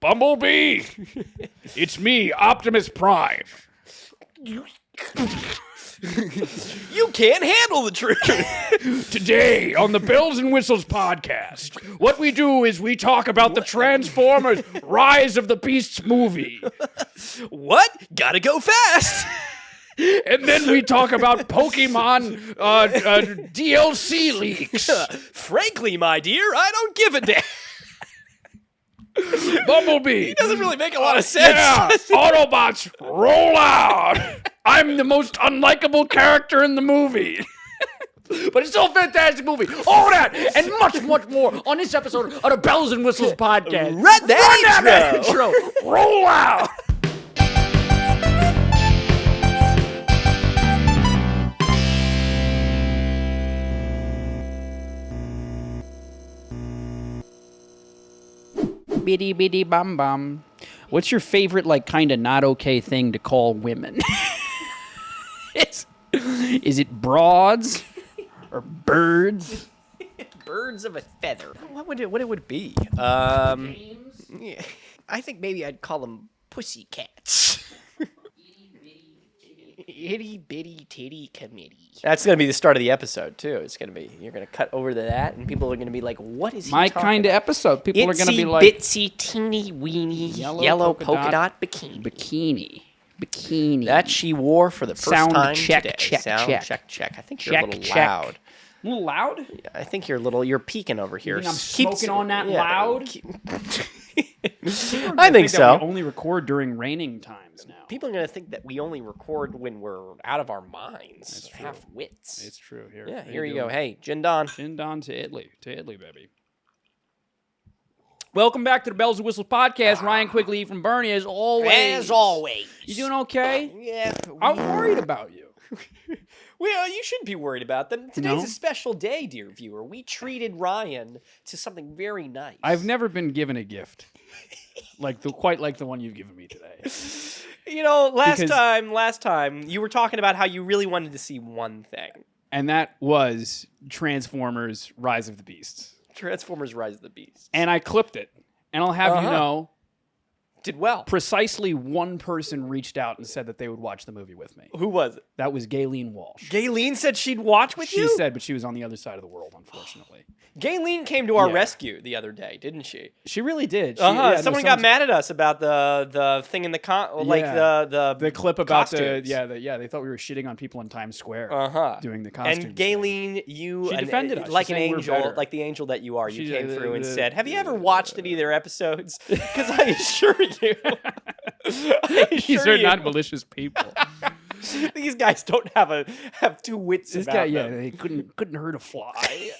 Bumblebee! It's me, Optimus Prime. You can't handle the truth. Today on the Bells and Whistles podcast, what we do is we talk about the Transformers Rise of the Beasts movie. What? Gotta go fast. And then we talk about Pokemon DLC leaks. Frankly, my dear, I don't give a damn. Bumblebee. It doesn't really make a lot of sense. Yeah, Autobots, roll out. I'm the most unlikable character in the movie. But it's still a fantastic movie. All that and much, much more on this episode of the Bells and Whistles podcast. Run that intro. Roll out. Bitty bitty bum bum. What's your favorite, like, kind of not okay thing to call women? Is it broads or birds? Birds of a feather. What would it be? Yeah, I think maybe I'd call them pussycats. Itty bitty titty committee. That's gonna be the start of the episode too. It's gonna be you're gonna cut over to that, and people are gonna be like, "What is he My talking kind of about?" episode. People are gonna be like, bitsy teeny weeny yellow polka dot bikini. Bikini. That she wore for the first Sound time check, today. check, Sound check. check. I think you're a little Check. loud. A little loud? I think you're peeking over here. You think I'm smoking on that loud? I think so. We only record during raining times now. People are going to think that we only record when we're out of our minds. That's true. Half wits. It's true. Here. Yeah, How here you doing? go. Hey, Jindon. Jindon to Italy. To Italy, baby. Welcome back to the Bells and Whistles podcast. Ryan Quigley from Bernie, as always. As always. You doing okay? Yeah. I'm worried about you. Well, you shouldn't be worried about them. Today's No? a special day, dear viewer. We treated Ryan to something very nice. I've never been given a gift quite like the one you've given me today. You know, last time you were talking about how you really wanted to see one thing. And that was Transformers Rise of the Beasts. Transformers Rise of the Beasts. And I clipped it. And I'll have you know, did well. precisely one person reached out and said that they would watch the movie with me. Who was it? That was Gayleen Walsh. Gayleen said she'd watch with you? She said, but she was on the other side of the world, unfortunately. Gayleen came to our Yeah. rescue the other day, didn't she? She really did. Someone got mad at us about the thing in the the clip about costumes. they thought we were shitting on people in Times Square doing the costumes. And Gayleen, She defended us. like She an said we're angel, better. like the angel that you are. You She- came through and said, "Have you ever watched any of their episodes?" Because I assure you, These are not malicious people. These guys don't have two wits This about guy, them. they couldn't hurt a fly.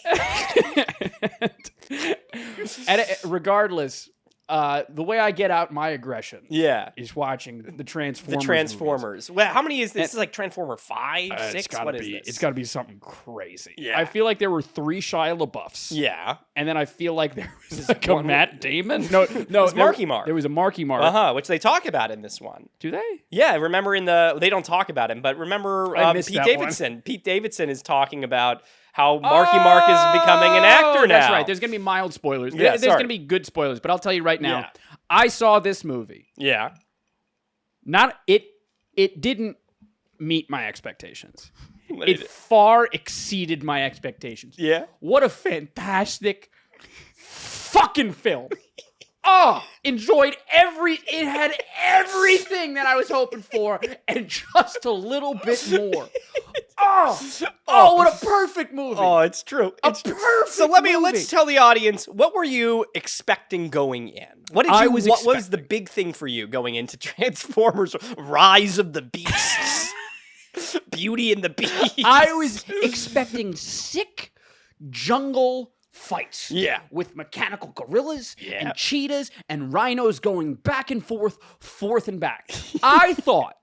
And regardless, the way I get out my aggression, is watching the Transformers. The Transformers. Well, how many is this? This is like Transformer 5, 6? What is this? It's got to be something crazy. Yeah. I feel like there were 3 Shia LaBeoufs. Yeah. And then I feel like there was like one- a Matt Damon. No, was Marky Mark. There was a Marky Mark. Which they talk about in this one. Do they? Yeah, remember they don't talk about him, but remember I missed Pete that Davidson. One. Pete Davidson is talking about how Marky Mark is becoming an actor now. That's right. There's going to be mild spoilers. Yeah, There's going to be good spoilers, but I'll tell you right now. Yeah. I saw this movie. Yeah. It didn't meet my expectations. It far exceeded my expectations. Yeah. What a fantastic fucking film. Enjoyed it had everything that I was hoping for and just a little bit more. What a perfect movie. Oh, it's true. It's perfect So movie. let's tell the audience, what were you expecting going in? What was the big thing for you going into Transformers Rise of the Beasts? Beauty and the Beast. I was expecting sick jungle fights. Yeah. With mechanical gorillas and cheetahs and rhinos going back and forth and back. I thought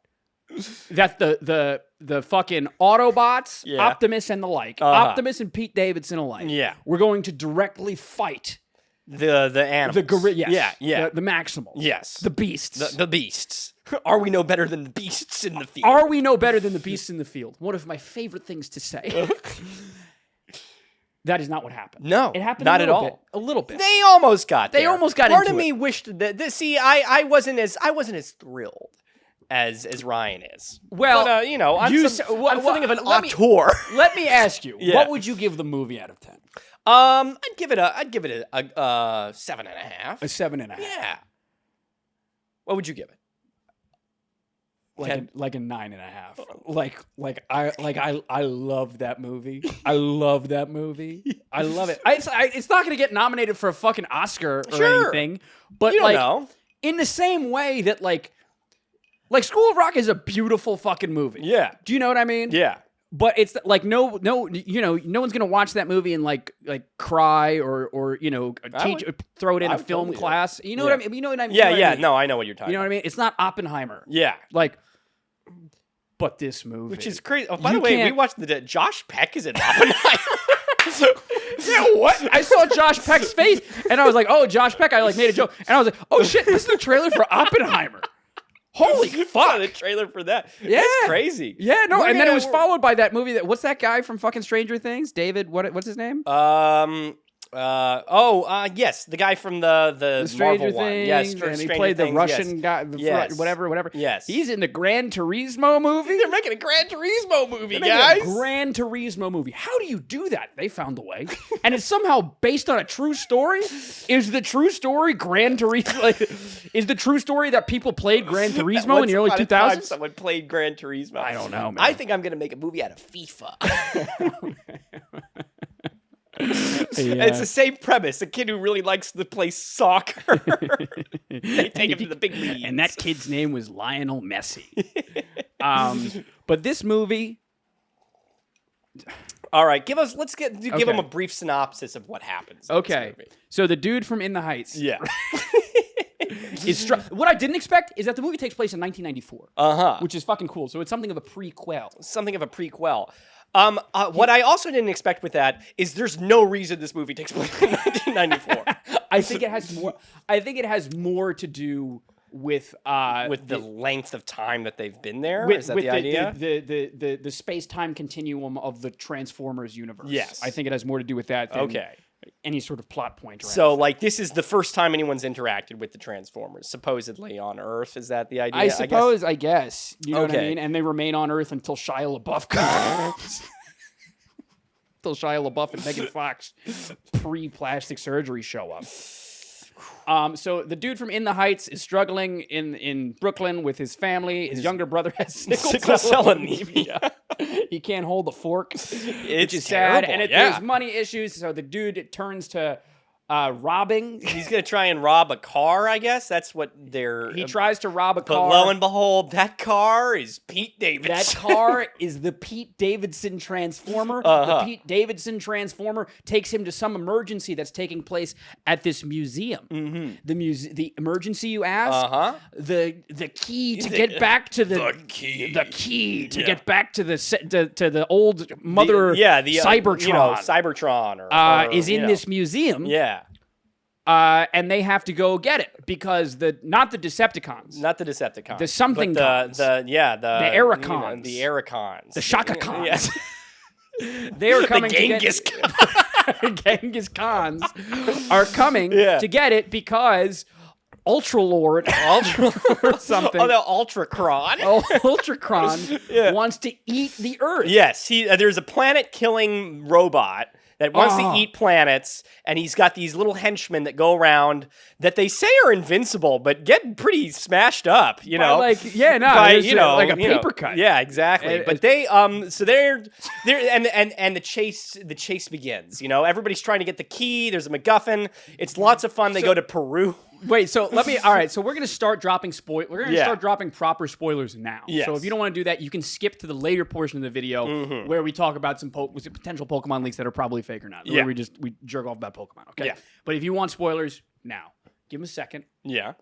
that the fucking Autobots, Optimus and the like, Optimus and Pete Davidson alike, were going to directly fight the animals. the gorilla. Yes. Yeah. The Maximals. Yes. The beasts. The beasts. Are we no better than the beasts in the field? Are we no better than the beasts in the field? One of my favorite things to say. That is not what happened. No, it happened not a at little all. bit. A little bit. They almost got there. They almost got Part into of me it. wished that. See, I wasn't as thrilled as Ryan is. Well, but, I'm something of an auteur. Let me ask you, Yeah. what would you give the movie out of 10? I'd give it a 7.5. A 7.5. Yeah. What would you give it? Like a 9.5. I love that movie. I love that movie. I love it. It's not going to get nominated for a fucking Oscar or anything. But you don't know. In the same way that like School of Rock is a beautiful fucking movie. Yeah. Do you know what I mean? Yeah. But it's like no one's gonna watch that movie and like cry or throw it in a film class. You know what I mean? You know what I mean? Yeah. No, I know what you're talking. You know what I mean? It's not Oppenheimer. Yeah. But this movie, which is crazy. Oh, by the way, we watched Josh Peck is in Oppenheimer. Yeah, what? I saw Josh Peck's face and I was like, oh, Josh Peck. I made a joke and I was like, oh shit, this is the trailer for Oppenheimer. Holy fuck! The trailer for that. Yeah, that's crazy. Yeah, no, and then it was followed by that movie. What's that guy from fucking Stranger Things? David. What's his name? Yes, the guy from the Stranger Marvel one. Things, Yes, and he played the Russian guy. Whatever. Yes, he's in the Gran Turismo movie. They're making a Gran Turismo movie, guys. Gran Turismo movie. How do you do that? They found a way, and it's somehow based on a true story. Is the true story Gran Turismo? Is the true story that people played Gran Turismo in the early 2000s? Someone played Gran Turismo. I don't know, man. I think I'm going to make a movie out of FIFA. Yeah. It's the same premise. A kid who really likes to play soccer. They take him to the big leagues. And that kid's name was Lionel Messi. But this movie... All right, give him a brief synopsis of what happens. Okay. So the dude from In the Heights. Yeah. What I didn't expect is that the movie takes place in 1994. Which is fucking cool. So it's something of a prequel. What I also didn't expect with that is there's no reason this movie takes place in 1994. I think it has more to do with the length of time that they've been there. Is that the idea? The space-time continuum of the Transformers universe. Yes. I think it has more to do with that than any sort of plot point. So, this is the first time anyone's interacted with the Transformers, supposedly on Earth. Is that the idea? I guess. You know what I mean? And they remain on Earth until Shia LaBeouf comes. Until Shia LaBeouf and Megan Fox pre-plastic surgery show up. So the dude from In the Heights is struggling in Brooklyn with his family. His younger brother has sickle cell anemia. He can't hold a fork, which is sad. And there's money issues, so the dude turns to robbing. He's going to try and rob a car, I guess. That's what He tries to rob a car. But lo and behold, that car is Pete Davidson. That car is the Pete Davidson Transformer. The Pete Davidson Transformer takes him to some emergency that's taking place at this museum. The emergency, you ask? The key to get back to the key to get back to the old mother Cybertron. Is in this museum. Yeah. And they have to go get it because not the Decepticons, the something cons, the Ericons, the Ericons, the Shaka Cons. They are coming. The Genghis Khans are coming to get it because Ultra Lord something. Oh, the Ultracron. Ultracron wants to eat the Earth. Yes, there's a planet-killing robot that wants to eat planets, and he's got these little henchmen that go around that they say are invincible, but get pretty smashed up, like a paper cut. Yeah, exactly. But they're and the chase begins. Everybody's trying to get the key. There's a MacGuffin. It's lots of fun. They go to Peru. Wait, so all right, so we're going to start dropping start dropping proper spoilers now. Yes. So if you don't want to do that, you can skip to the later portion of the video where we talk about some potential Pokemon leaks that are probably fake or not. Where we jerk off about Pokemon, okay? Yeah. But if you want spoilers, now. Give them a second. Yeah.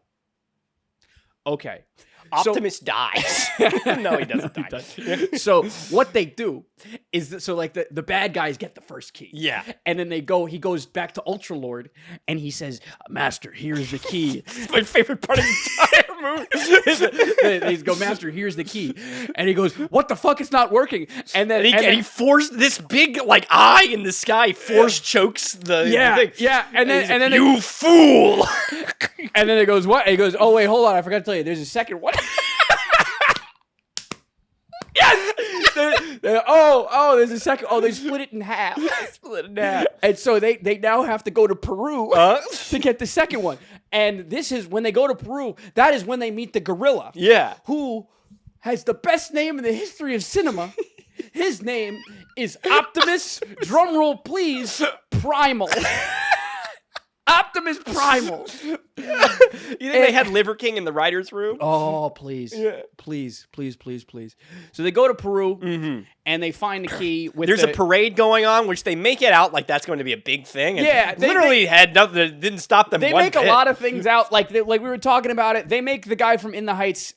Okay. Optimus dies. No, he doesn't die. So what they do is the bad guys get the first key. Yeah. And then he goes back to Ultralord and he says, Master, here's the key. My favorite part of the entire movie. He goes, Master, here's the key. And he goes, what the fuck? It's not working. And then he forced this big eye in the sky chokes the thing. Yeah. And then you fool. And then it goes, what? And he goes, oh wait, hold on, I forgot to tell you, there's a second one. Yes! There's a second. Oh, they split it in half. And so they now have to go to Peru to get the second one. And this is when they go to Peru, that is when they meet the gorilla. Yeah. Who has the best name in the history of cinema. His name is Optimus, drumroll please, Primal. Optimus Primal. You think they had Liver King in the writer's room? Oh, please. Yeah. Please. So they go to Peru, and they find the key. There's a parade going on, which they make it out like that's going to be a big thing. And yeah. Literally had nothing that didn't stop them. They make a lot of things out, like we were talking about it. They make the guy from In the Heights...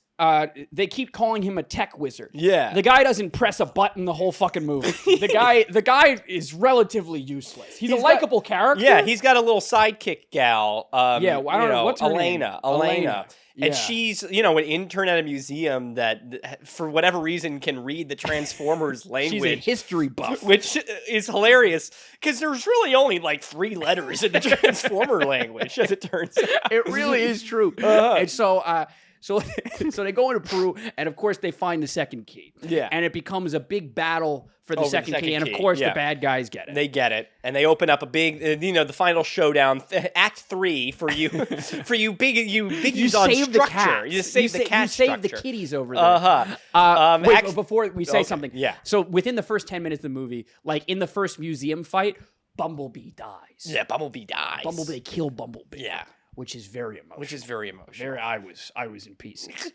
they keep calling him a tech wizard. Yeah. The guy doesn't press a button the whole fucking movie. The guy is relatively useless. He's a likable character. Yeah, he's got a little sidekick gal. I don't know what's her name? Elena. And she's, an intern at a museum that, for whatever reason, can read the Transformers language. She's a history buff. Which is hilarious, because there's really only like 3 letters in the Transformer language, as it turns out. It really is true. And so they go into Peru, and of course they find the second key. Yeah. And it becomes a big battle for the second key, and of course the bad guys get it. They get it, and they open up a big, the final showdown, Act 3 for you, biggies on structure. You save the cat structure. You save the kitties over there. Wait, before we say something. Yeah. So within the first 10 minutes of the movie, like in the first museum fight, Bumblebee dies. Yeah, Bumblebee dies. They kill Bumblebee. Yeah. Which is very emotional. I was in pieces.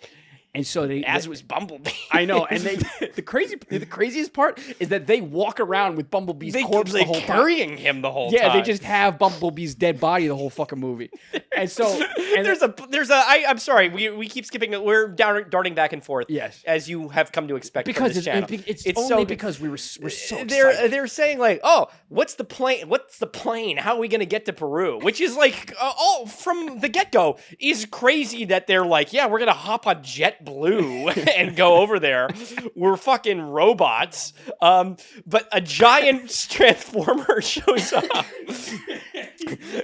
And so as was Bumblebee. I know, and the craziest part is that they walk around with Bumblebee's corpse the whole time. Carrying him the whole time. Yeah, they just have Bumblebee's dead body the whole fucking movie. And so I'm sorry, we keep skipping it. We're darting back and forth. Yes. As you have come to expect because from this channel. It's only because we're so excited. They're saying like, "Oh, what's the plane? How are we going to get to Peru?" Which is like from the get-go is crazy that they're like, "Yeah, we're going to hop on JetBlue and go over there. We're fucking robots." But a giant transformer shows up.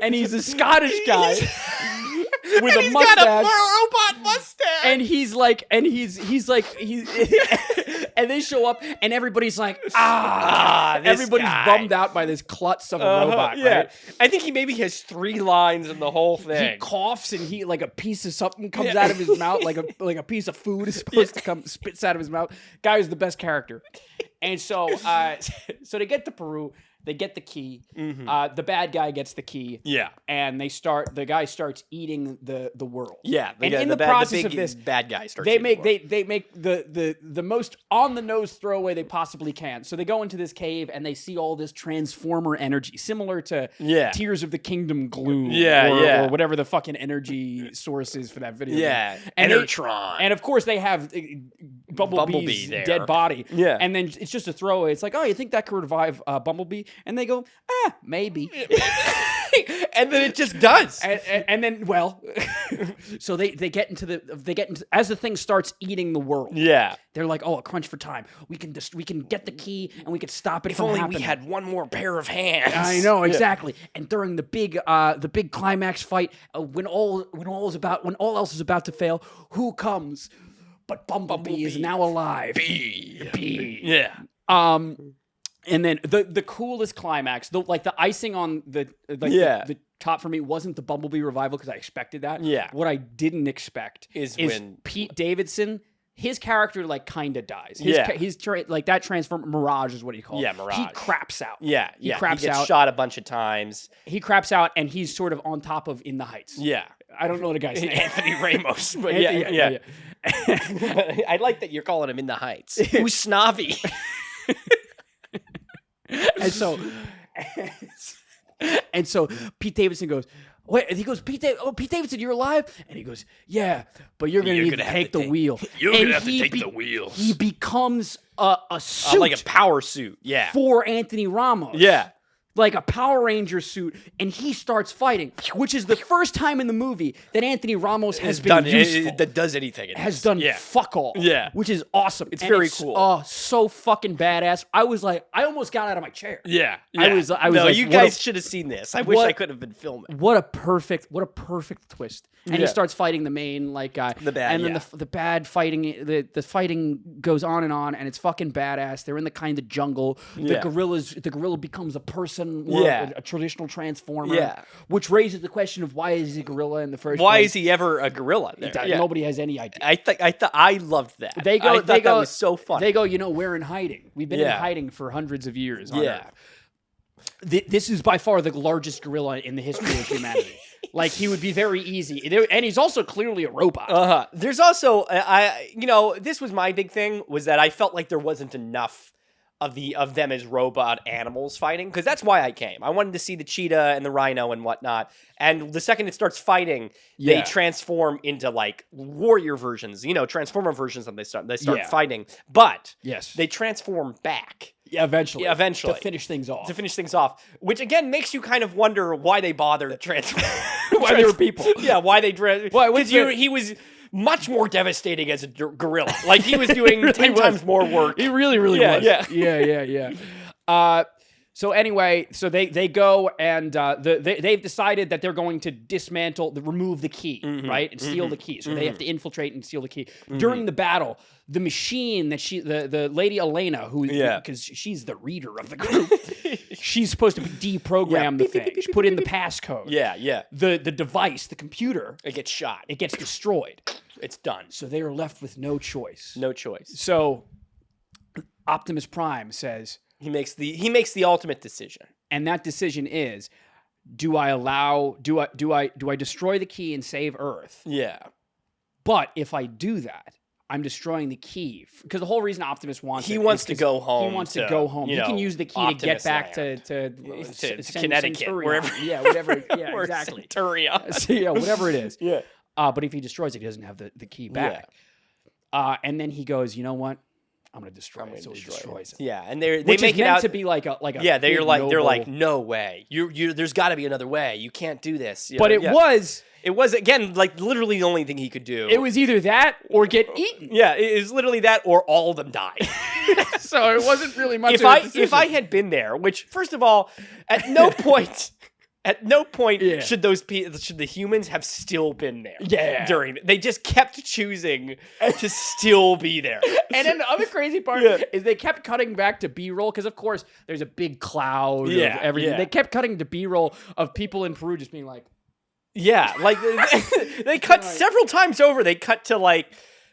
And he's a Scottish guy with a mustache. He's got a robot mustache. And he's like, and they show up, and everybody's like, everybody's bummed out by this klutz of a robot, right? I think he maybe has 3 lines in the whole thing. He coughs, and he like a piece of something comes out of his mouth, like a piece of food is supposed to come spits out of his mouth. Guy is the best character, and so they get to Peru. They get the key. Mm-hmm. The bad guy gets the key. Yeah, and the guy starts eating the world. Yeah, and in the process of this, bad guy starts. They make the most on the nose throwaway they possibly can. So they go into this cave and they see all this transformer energy, similar to Tears of the Kingdom gloom. Or whatever the fucking energy source is for that video. Yeah, and Enertron. And of course they have Bumblebee's dead body. Yeah, and then it's just a throwaway. It's like, oh, you think that could revive Bumblebee? And they go, maybe. And then it just does. And then, well, so they get into as the thing starts eating the world. Yeah. They're like, oh, a crunch for time. We can get the key and we can stop it from happening. If only we had one more pair of hands. I know, exactly. Yeah. And during the big climax fight, when all else is about to fail, who comes? But Bumblebee is now alive. B. Yeah. And then the coolest climax, the icing on the top for me wasn't the Bumblebee revival because I expected that. Yeah. What I didn't expect is when Pete Davidson, his character kind of dies. His that transform Mirage is what he calls. Yeah, Mirage. He craps out. Yeah, he craps out. He gets shot a bunch of times. He craps out, and he's sort of on top of In the Heights. Yeah. I don't know the guy's name. Anthony Ramos. But yeah. I like that you're calling him In the Heights. Usnavi. And so Pete Davidson goes, Wait, and he goes, Pete Davidson, you're alive? And he goes, yeah, but you're gonna take the wheel. You're gonna have to take the wheels. He becomes a suit, like a power suit, for Anthony Ramos. Yeah. Like a Power Ranger suit, and he starts fighting, which is the first time in the movie that Anthony Ramos has been useful. That does anything. Has done fuck all. Yeah. Which is awesome. It's very cool. Oh, so fucking badass. I was like, I almost got out of my chair. Yeah. I was no, like, you guys should have seen this. I wish I could have been filming. What a perfect twist. And he starts fighting the main guy. The bad, and then the bad fighting, the fighting goes on, and it's fucking badass. They're in the kind of jungle. The gorilla becomes a person, a traditional transformer. Which raises the question of why is he a gorilla in the first place? Why is he ever a gorilla there? Nobody has any idea. I loved that. I thought that was so fun. They go, we're in hiding. We've been in hiding for hundreds of years on Earth. This is by far the largest gorilla in the history of humanity. Like, he would be very easy. And he's also clearly a robot. There's also, this was my big thing, was that I felt like there wasn't enough of them as robot animals fighting, because that's why I came. I wanted to see the cheetah and the rhino and whatnot. And the second it starts fighting, they transform into like warrior versions, transformer versions, and they start fighting. But they transform back. Yeah, eventually. To finish things off. Which again makes you kind of wonder why they bothered transforming. Why they were people. Yeah, why they because he was much more devastating as a gorilla. Like, he was doing 10 times more work. He really was. Yeah. So anyway, they go and they've decided that they're going to remove the key, right, and steal the key. So they have to infiltrate and steal the key. During the battle, the machine that the lady Elena, who because she's the reader of the group, she's supposed to deprogram the thing. She put in the passcode. Yeah. The device, the computer, it gets shot. It gets destroyed. It's done. So they are left with no choice. So Optimus Prime says. He makes the ultimate decision. And that decision is, do I destroy the key and save Earth? Yeah. But if I do that, I'm destroying the key, because the whole reason Optimus wants to go home. He wants to go home. He can use the key Optimus to get back land. to Connecticut, wherever. Yeah, whatever. Yeah, or exactly. Centuria. So, yeah, whatever it is. Yeah. But if he destroys it, he doesn't have the key back. Yeah. And then he goes, you know what? I'm gonna destroy it. So he destroys it. Yeah, and they make it out to be like a they're like no way. You there's got to be another way. You can't do this. But it was again like literally the only thing he could do. It was either that or get eaten. Yeah, it was literally that or all of them die. So it wasn't really much. If I had been there, which first of all, at no point. At no point should the humans have still been there. Yeah. They just kept choosing to still be there. And then the other crazy part is they kept cutting back to B-roll, because of course there's a big cloud of everything. They kept cutting to B-roll of people in Peru just being like, they cut several times over. They cut to like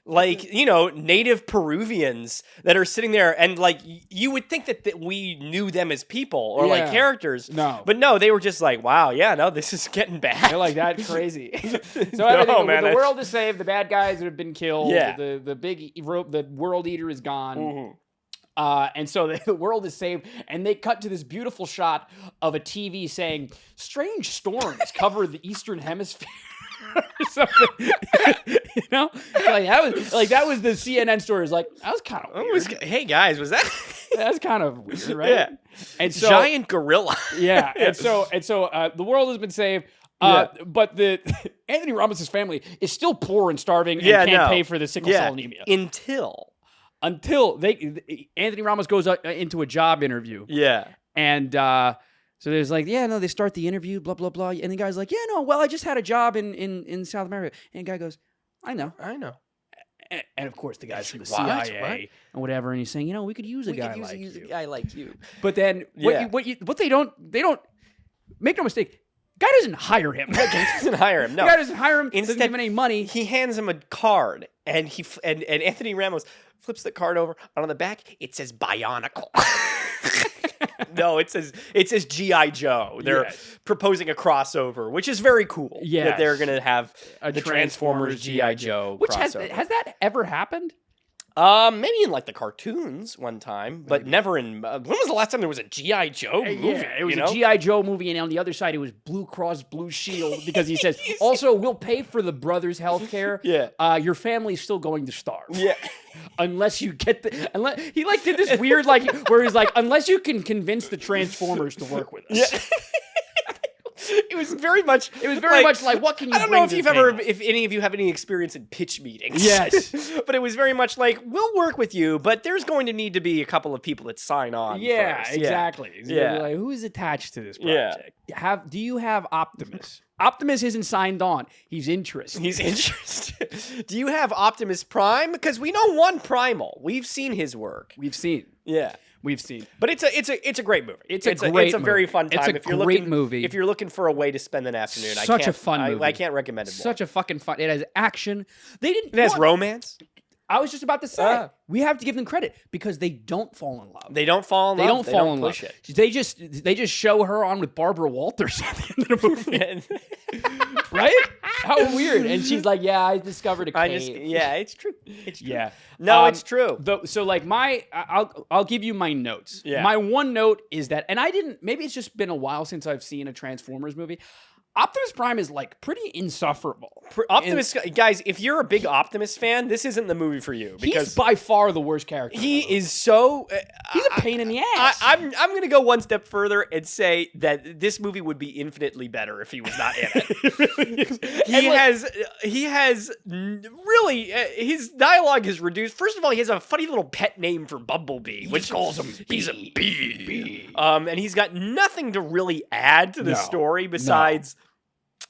native Peruvians that are sitting there, and like you would think that we knew them as people or like characters. No. But no, they were just like, wow, this is getting bad. They're like that crazy. So the world is saved, the bad guys have been killed, the world eater is gone. Mm-hmm. And so the world is saved, and they cut to this beautiful shot of a TV saying, "Strange storms cover the eastern hemisphere." Or something. that was the CNN story. It's like, that was kind of weird. Hey guys, was that? That's kind of weird, right? Yeah. And so, giant gorilla. Yeah. And so the world has been saved. But the Anthony Ramos' family is still poor and starving and can't pay for the sickle cell anemia until Anthony Ramos goes into a job interview. Yeah. And so there's like, they start the interview, blah, blah, blah. And the guy's like, I just had a job in South America. And the guy goes, I know. And of course, the guy's from the CIA and whatever. And he's saying, we could use a guy like you. But then what they don't make no mistake, guy doesn't hire him. No. The guy doesn't hire him. Instead, doesn't give him any money. He hands him a card, and and Anthony Ramos flips the card over. And on the back, it says Bionicle. No, it says G.I. Joe. They're proposing a crossover, which is very cool. Yeah, that they're going to have the Transformers G.I. Joe which crossover. Has that ever happened? Maybe in like the cartoons one time, but never in. When was the last time there was a G.I. Joe movie? Yeah, it was a G.I. Joe movie, and on the other side it was Blue Cross Blue Shield because he says, also, we'll pay for the brothers' health care. Yeah. Your family's still going to starve. Yeah. Unless you get he like did this weird where he's like, unless you can convince the Transformers to work with us. Yeah. It was very much like, what can you? I don't know if any of you have any experience in pitch meetings. Yes, but it was very much like, we'll work with you, but there's going to need to be a couple of people that sign on. Yeah, first. exactly. Yeah. Like, who is attached to this project? Do you have Optimus? Optimus isn't signed on. He's interested. Do you have Optimus Prime? Because we know one Primal. We've seen his work. We've seen. But it's a great movie. It's a very fun time. It's a great movie. If you're looking for a way to spend an afternoon, Such a fun movie. I can't recommend it more. Such a fucking fun. It has action. It has romance. I was just about to say, we have to give them credit because they don't fall in love. They don't fall in love. They don't fall in love. Push it. They just show her on with Barbara Walters at the end of the movie. Right? How weird. And she's like, yeah, I discovered a cave. It's true. It's true. Yeah. No, it's true. So like I'll give you my notes. Yeah. My one note is that, and maybe it's just been a while since I've seen a Transformers movie. Optimus Prime is like pretty insufferable. Guys, if you're a big Optimus fan, this isn't the movie for you because he's by far the worst character. He is so. He's a pain in the ass. I'm going to go one step further and say that this movie would be infinitely better if he was not in it. He has really his dialogue is reduced. First of all, he has a funny little pet name for Bumblebee, which calls him he's a bee. And he's got nothing to really add to the story besides.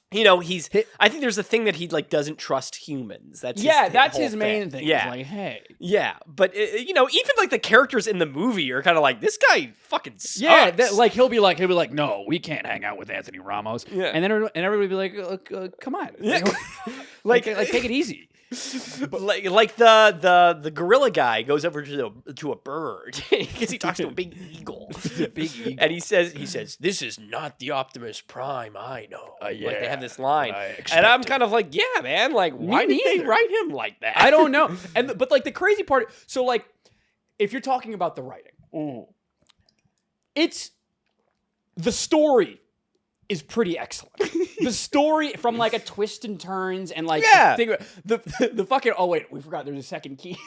You know, I think there's a thing that he like doesn't trust humans. That's his main thing. Yeah, he's like, hey, yeah, but even like the characters in the movie are kind of like, this guy fucking sucks. Yeah, he'll be like, no, we can't hang out with Anthony Ramos. Yeah, and then everybody will be like, come on, like take it easy. But like the gorilla guy goes over to a bird because he talks to a big eagle. And he says this is not the Optimus Prime I know. Like they have this line, and I'm kind of like, yeah, man, like why did they write him like that? I don't know. But like the crazy part, so like if you're talking about the writing, it's the story is pretty excellent. The story from like a twist and turns and like the fucking we forgot there's a second key.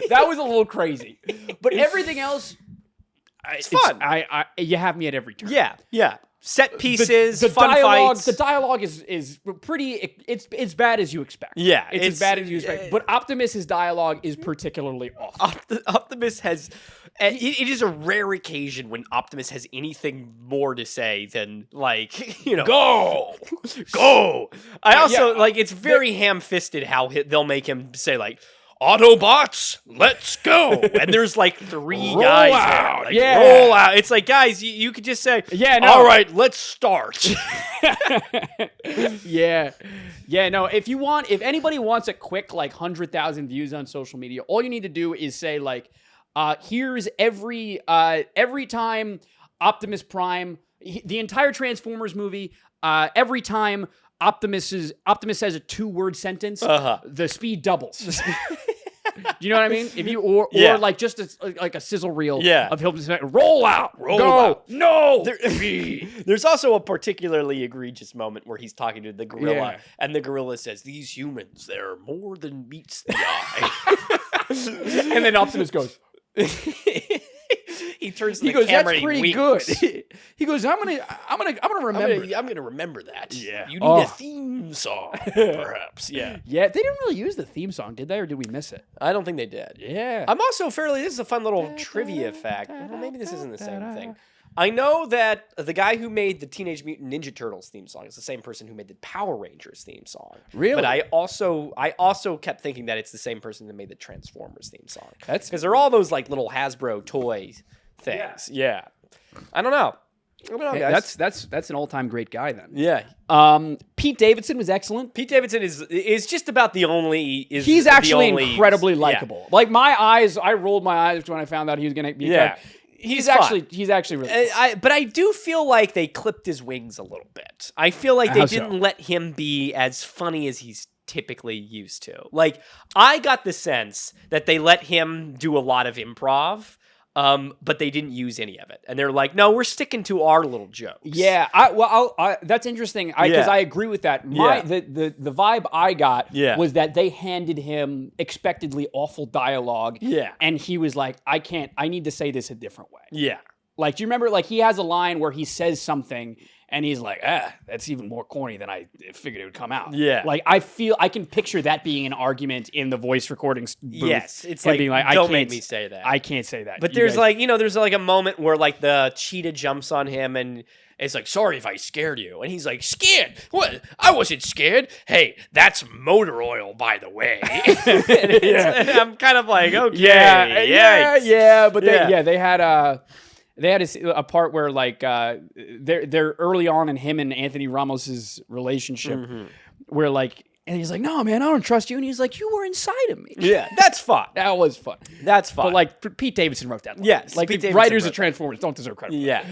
That was a little crazy. But everything else it's fun. You have me at every turn. Yeah. Set pieces, the fun dialogue, fights. The dialogue is pretty. It's bad as you expect. Yeah, it's as bad as you expect. But Optimus's dialogue is particularly awful. Optimus has. It is a rare occasion when Optimus has anything more to say than like go. I also like it's very ham-fisted how they'll make him say like, Autobots, let's go. And there's like 3 guys out. There. Like, roll out. It's like, guys, you could just say, all right, let's start. No, if anybody wants a quick like 100,000 views on social media, all you need to do is say like, here's every time Optimus Prime, the entire Transformers movie, every time Optimus says a 2-word sentence, the speed doubles. Do you know what I mean? If you or like just like a sizzle reel of him saying, roll out, go, no. There's also a particularly egregious moment where he's talking to the gorilla, and the gorilla says, "These humans, they're more than meets the eye." And then Optimus goes. He turns to the camera. That's pretty good. He goes, I'm gonna remember. I'm gonna remember that. Yeah. You need a theme song, perhaps. Yeah. Yeah. They didn't really use the theme song, did they, or did we miss it? I don't think they did. Yeah. I'm also this is a fun little trivia fact. Well, maybe this isn't the same thing. I know that the guy who made the Teenage Mutant Ninja Turtles theme song is the same person who made the Power Rangers theme song. Really? But I also kept thinking that it's the same person that made the Transformers theme song. That's because they're all those like little Hasbro toy things. Yeah. I don't know. Guys. That's an all-time great guy then. Yeah. Pete Davidson was excellent. Pete Davidson is just about the only. He's actually incredibly likable. Like I rolled my eyes when I found out he was going to be. Yeah. He's actually really fun. But I do feel like they clipped his wings a little bit. I feel like they didn't let him be as funny as he's typically used to. Like, I got the sense that they let him do a lot of improv, but they didn't use any of it. And they're like, no, we're sticking to our little jokes. Yeah, that's interesting because I agree with that. The vibe I got was that they handed him expectedly awful dialogue. Yeah. And he was like, I need to say this a different way. Yeah. Like, do you remember, like, he has a line where he says something and he's like, that's even more corny than I figured it would come out. Yeah. Like, I can picture that being an argument in the voice recording booth. Yes. It's like, being don't make me say that. I can't say that. But there's like a moment where like the cheetah jumps on him and it's like, sorry if I scared you. And he's like, scared? What? I wasn't scared. Hey, that's motor oil, by the way. And I'm kind of like, okay. Yeah. But they had a part where like they're early on in him and Anthony Ramos's relationship where like, and he's like, no, man, I don't trust you. And he's like, you were inside of me. Yeah, that's fun. That was fun. That's fun. But like Pete Davidson wrote that line. Yes. Like the writers of Transformers don't deserve credit. Yeah.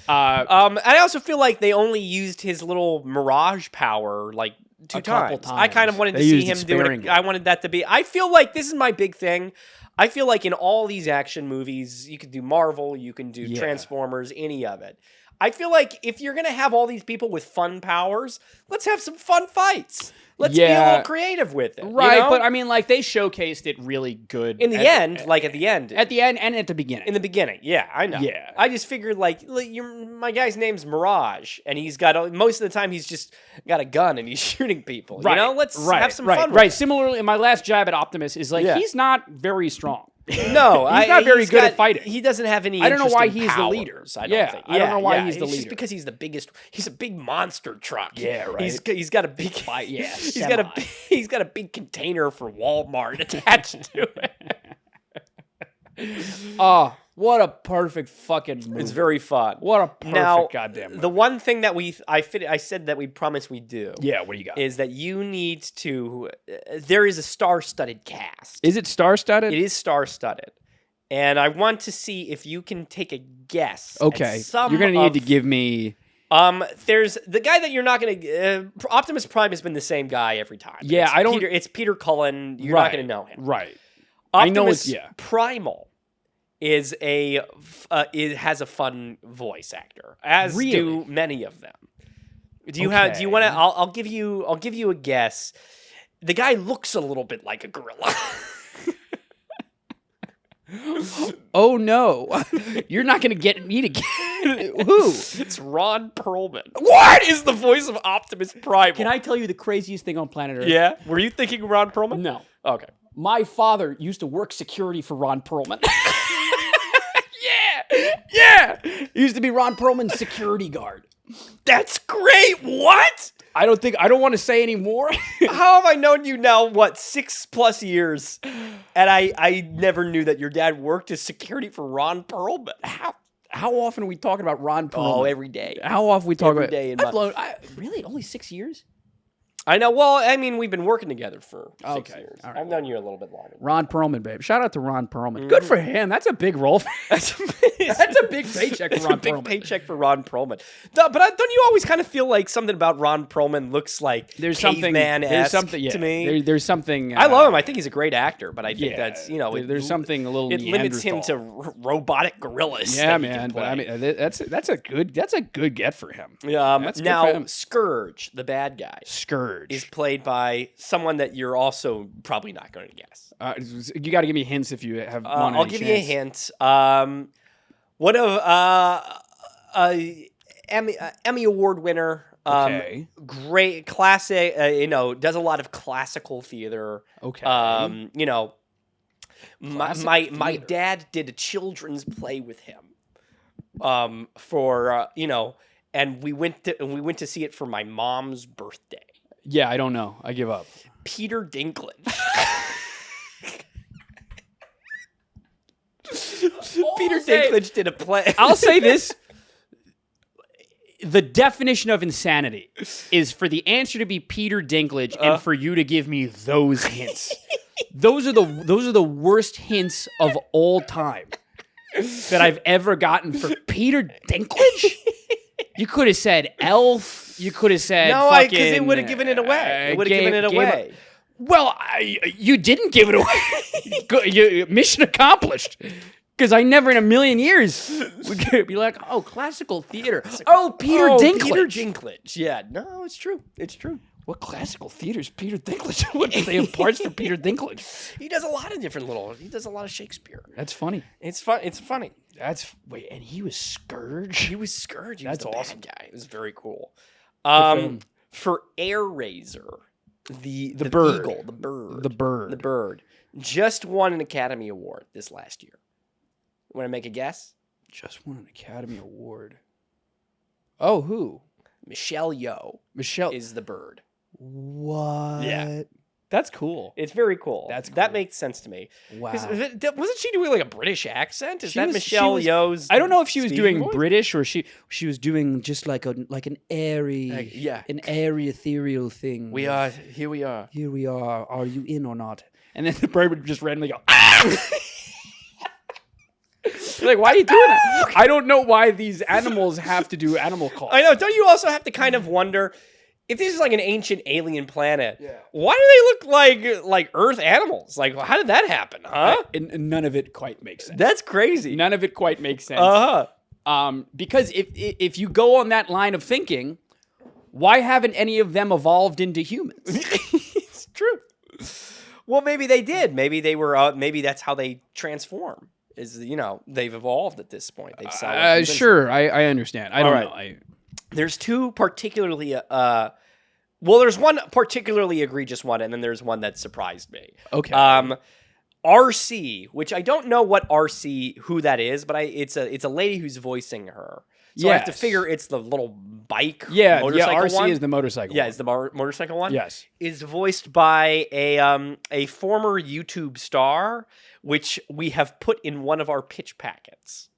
And I also feel like they only used his little mirage power like two times. I kind of wanted to see him do it. I wanted that to be. I feel like this is my big thing. I feel like in all these action movies, you could do Marvel, you can do Transformers, any of it. I feel like if you're going to have all these people with fun powers, let's have some fun fights. Let's be a little creative with it. Right, you know? but I mean, like, they showcased it really good. In the end. At the end and at the beginning. In the beginning, yeah, I know. Yeah. I just figured, like my guy's name's Mirage, and he's got, most of the time, he's just got a gun and he's shooting people. Right. You know, let's have some fun with Right, it. similarly, my last jab at Optimus is, like, he's not very strong. No, he's not very good at fighting. He doesn't have any. I don't know why he's the leader. I don't think. I don't know why he's the It's leader. just because he's the biggest. He's a big monster truck. Yeah, right. He's got a big. He's got a big container for Walmart attached to it. Oh, what a perfect fucking movie. It's very fun. What a perfect goddamn movie. The one thing that I said that we promised we'd do. Yeah, what do you got? Is that you need to. There is a star-studded cast. Is it star-studded? It is star-studded. And I want to see if you can take a guess. Okay. You're going to need to give me. There's the guy that you're not going to. Optimus Prime has been the same guy every time. Yeah, It's Peter Cullen. You're not going to know him. Right. Optimus Primal is has a fun voice actor, as do many of them. Do you want to? I'll give you a guess. The guy looks a little bit like a gorilla. Oh no! You're not going to get me to get who? It's Ron Perlman. What is the voice of Optimus Primal? Can I tell you the craziest thing on planet Earth? Yeah. Were you thinking Ron Perlman? No. Okay. My father used to work security for Ron Perlman. Yeah. He used to be Ron Perlman's security guard. That's great. What? I don't want to say any more. How have I known you now, 6+ years? And I never knew that your dad worked as security for Ron Perlman. How often are we talking about Ron Perlman? Oh, every day. How often we talk every about day? Really? Only 6 years? I know. Well, I mean, we've been working together for 6 years. All right. I've known you a little bit longer. Ron Perlman, babe. Shout out to Ron Perlman. Good for him. That's a big role. That's a big paycheck for Ron Perlman. Big paycheck for Ron Perlman. But don't you always kind of feel like something about Ron Perlman looks like caveman-esque to me? There's something. I love him. I think he's a great actor, but I think that's there's something a little. It limits him to robotic gorillas. Yeah, man. But I mean, that's a good get for him. Now, Scourge, the bad guy, Scourge is played by someone that you're also probably not going to guess. You got to give me hints if you have one. I'll give you a hint. One of Emmy Award winner. Great classic. Does a lot of classical theater. Okay. My dad did a children's play with him. And we went to see it for my mom's birthday. Yeah, I don't know. I give up. Peter Dinklage. Peter Dinklage did a play. I'll say this. The definition of insanity is for the answer to be Peter Dinklage and for you to give me those hints. Those are the worst hints of all time that I've ever gotten for Peter Dinklage. You could have said elf. You could have said No, fucking... because it would have given it away. It would have given it away. Well, you didn't give it away. Mission accomplished. Because I never in a million years would be like, oh, classical theater. Oh, Peter Dinklage. Peter Dinklage. Yeah, no, it's true. It's true. What classical theater is Peter Dinklage? What do they have parts for Peter Dinklage? He does a lot of different he does a lot of Shakespeare. That's funny. It's fun. It's funny. Wait, and he was Scourge? He was Scourge. He That's was the awesome. bad guy. It was very cool. film. For Air Raiser, the bird. eagle, the The bird. just won an Academy Award this last year. Want to make a guess? Just won an Academy Award. Oh, who? Michelle Yeoh Michelle is the bird. What? Yeah. That's cool. It's very cool. That's That cool. makes sense to me. 'Cause Wow. wasn't she doing like a British accent? Is She that was- Michelle she was- Yeoh's? I don't know if she was speaking doing voice? British or she was doing just like an airy, an airy ethereal thing. We are here. We are. Here we are. Are you in or not? And then the bird would just randomly go. Ah! Like, why are you doing that? I don't know why these animals have to do animal calls. I know. Don't you also have to kind of wonder if this is like an ancient alien planet? Yeah. Why do they look like Earth animals? Like, how did that happen? Huh? And none of it quite makes sense. That's crazy. None of it quite makes sense. Because if you go on that line of thinking, why haven't any of them evolved into humans? It's true. Well, maybe they did. Maybe they were. Maybe that's how they transform. They've evolved at this point. They've sure, I understand. I don't know. There's two particularly. There's one particularly egregious one, and then there's one that surprised me. Okay. RC, which I don't know who that is, but it's a lady who's voicing her. So I have to figure it's the little bike motorcycle RC one. is the motorcycle Yeah, one. it's the motorcycle one. Yes. Is voiced by a former YouTube star, which we have put in one of our pitch packets.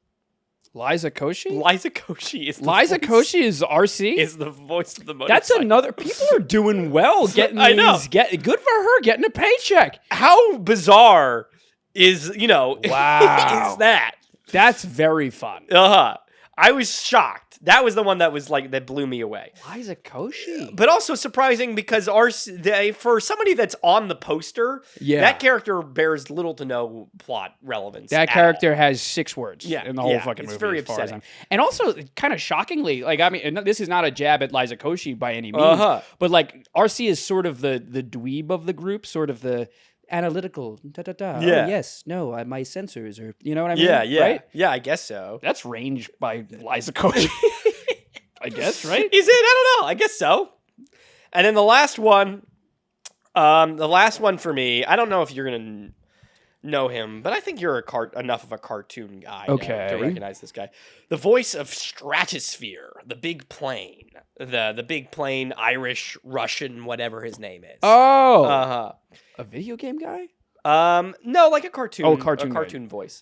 Liza Koshy? Liza Koshy is Koshy is RC? Is the voice of the motorcycle. That's another... People are doing well getting I know. Good for her getting a paycheck. How bizarre is, Wow. is that? That's very fun. Uh-huh. I was shocked. That was the one that blew me away. Liza Koshy. But also surprising because for somebody that's on the poster, that character bears little to no plot relevance. That character has 6 words in the whole fucking movie. It's very upsetting. And also, kind of shockingly, and this is not a jab at Liza Koshy by any means, but RC is sort of the dweeb of the group, sort of the analytical, Yeah. Oh, yes, no, my sensors are, you know what I mean? Yeah. Right? Yeah, I guess so. That's range by Liza Koshy. I guess, right? Is it? I don't know. I guess so. And then the last one for me, I don't know if you're going to know him, but I think you're enough of a cartoon guy now to recognize this guy. The voice of Stratosphere, the big plane. The big plane, Irish, Russian, whatever his name is. Oh. A video game guy? No, like a cartoon. Oh, cartoon voice.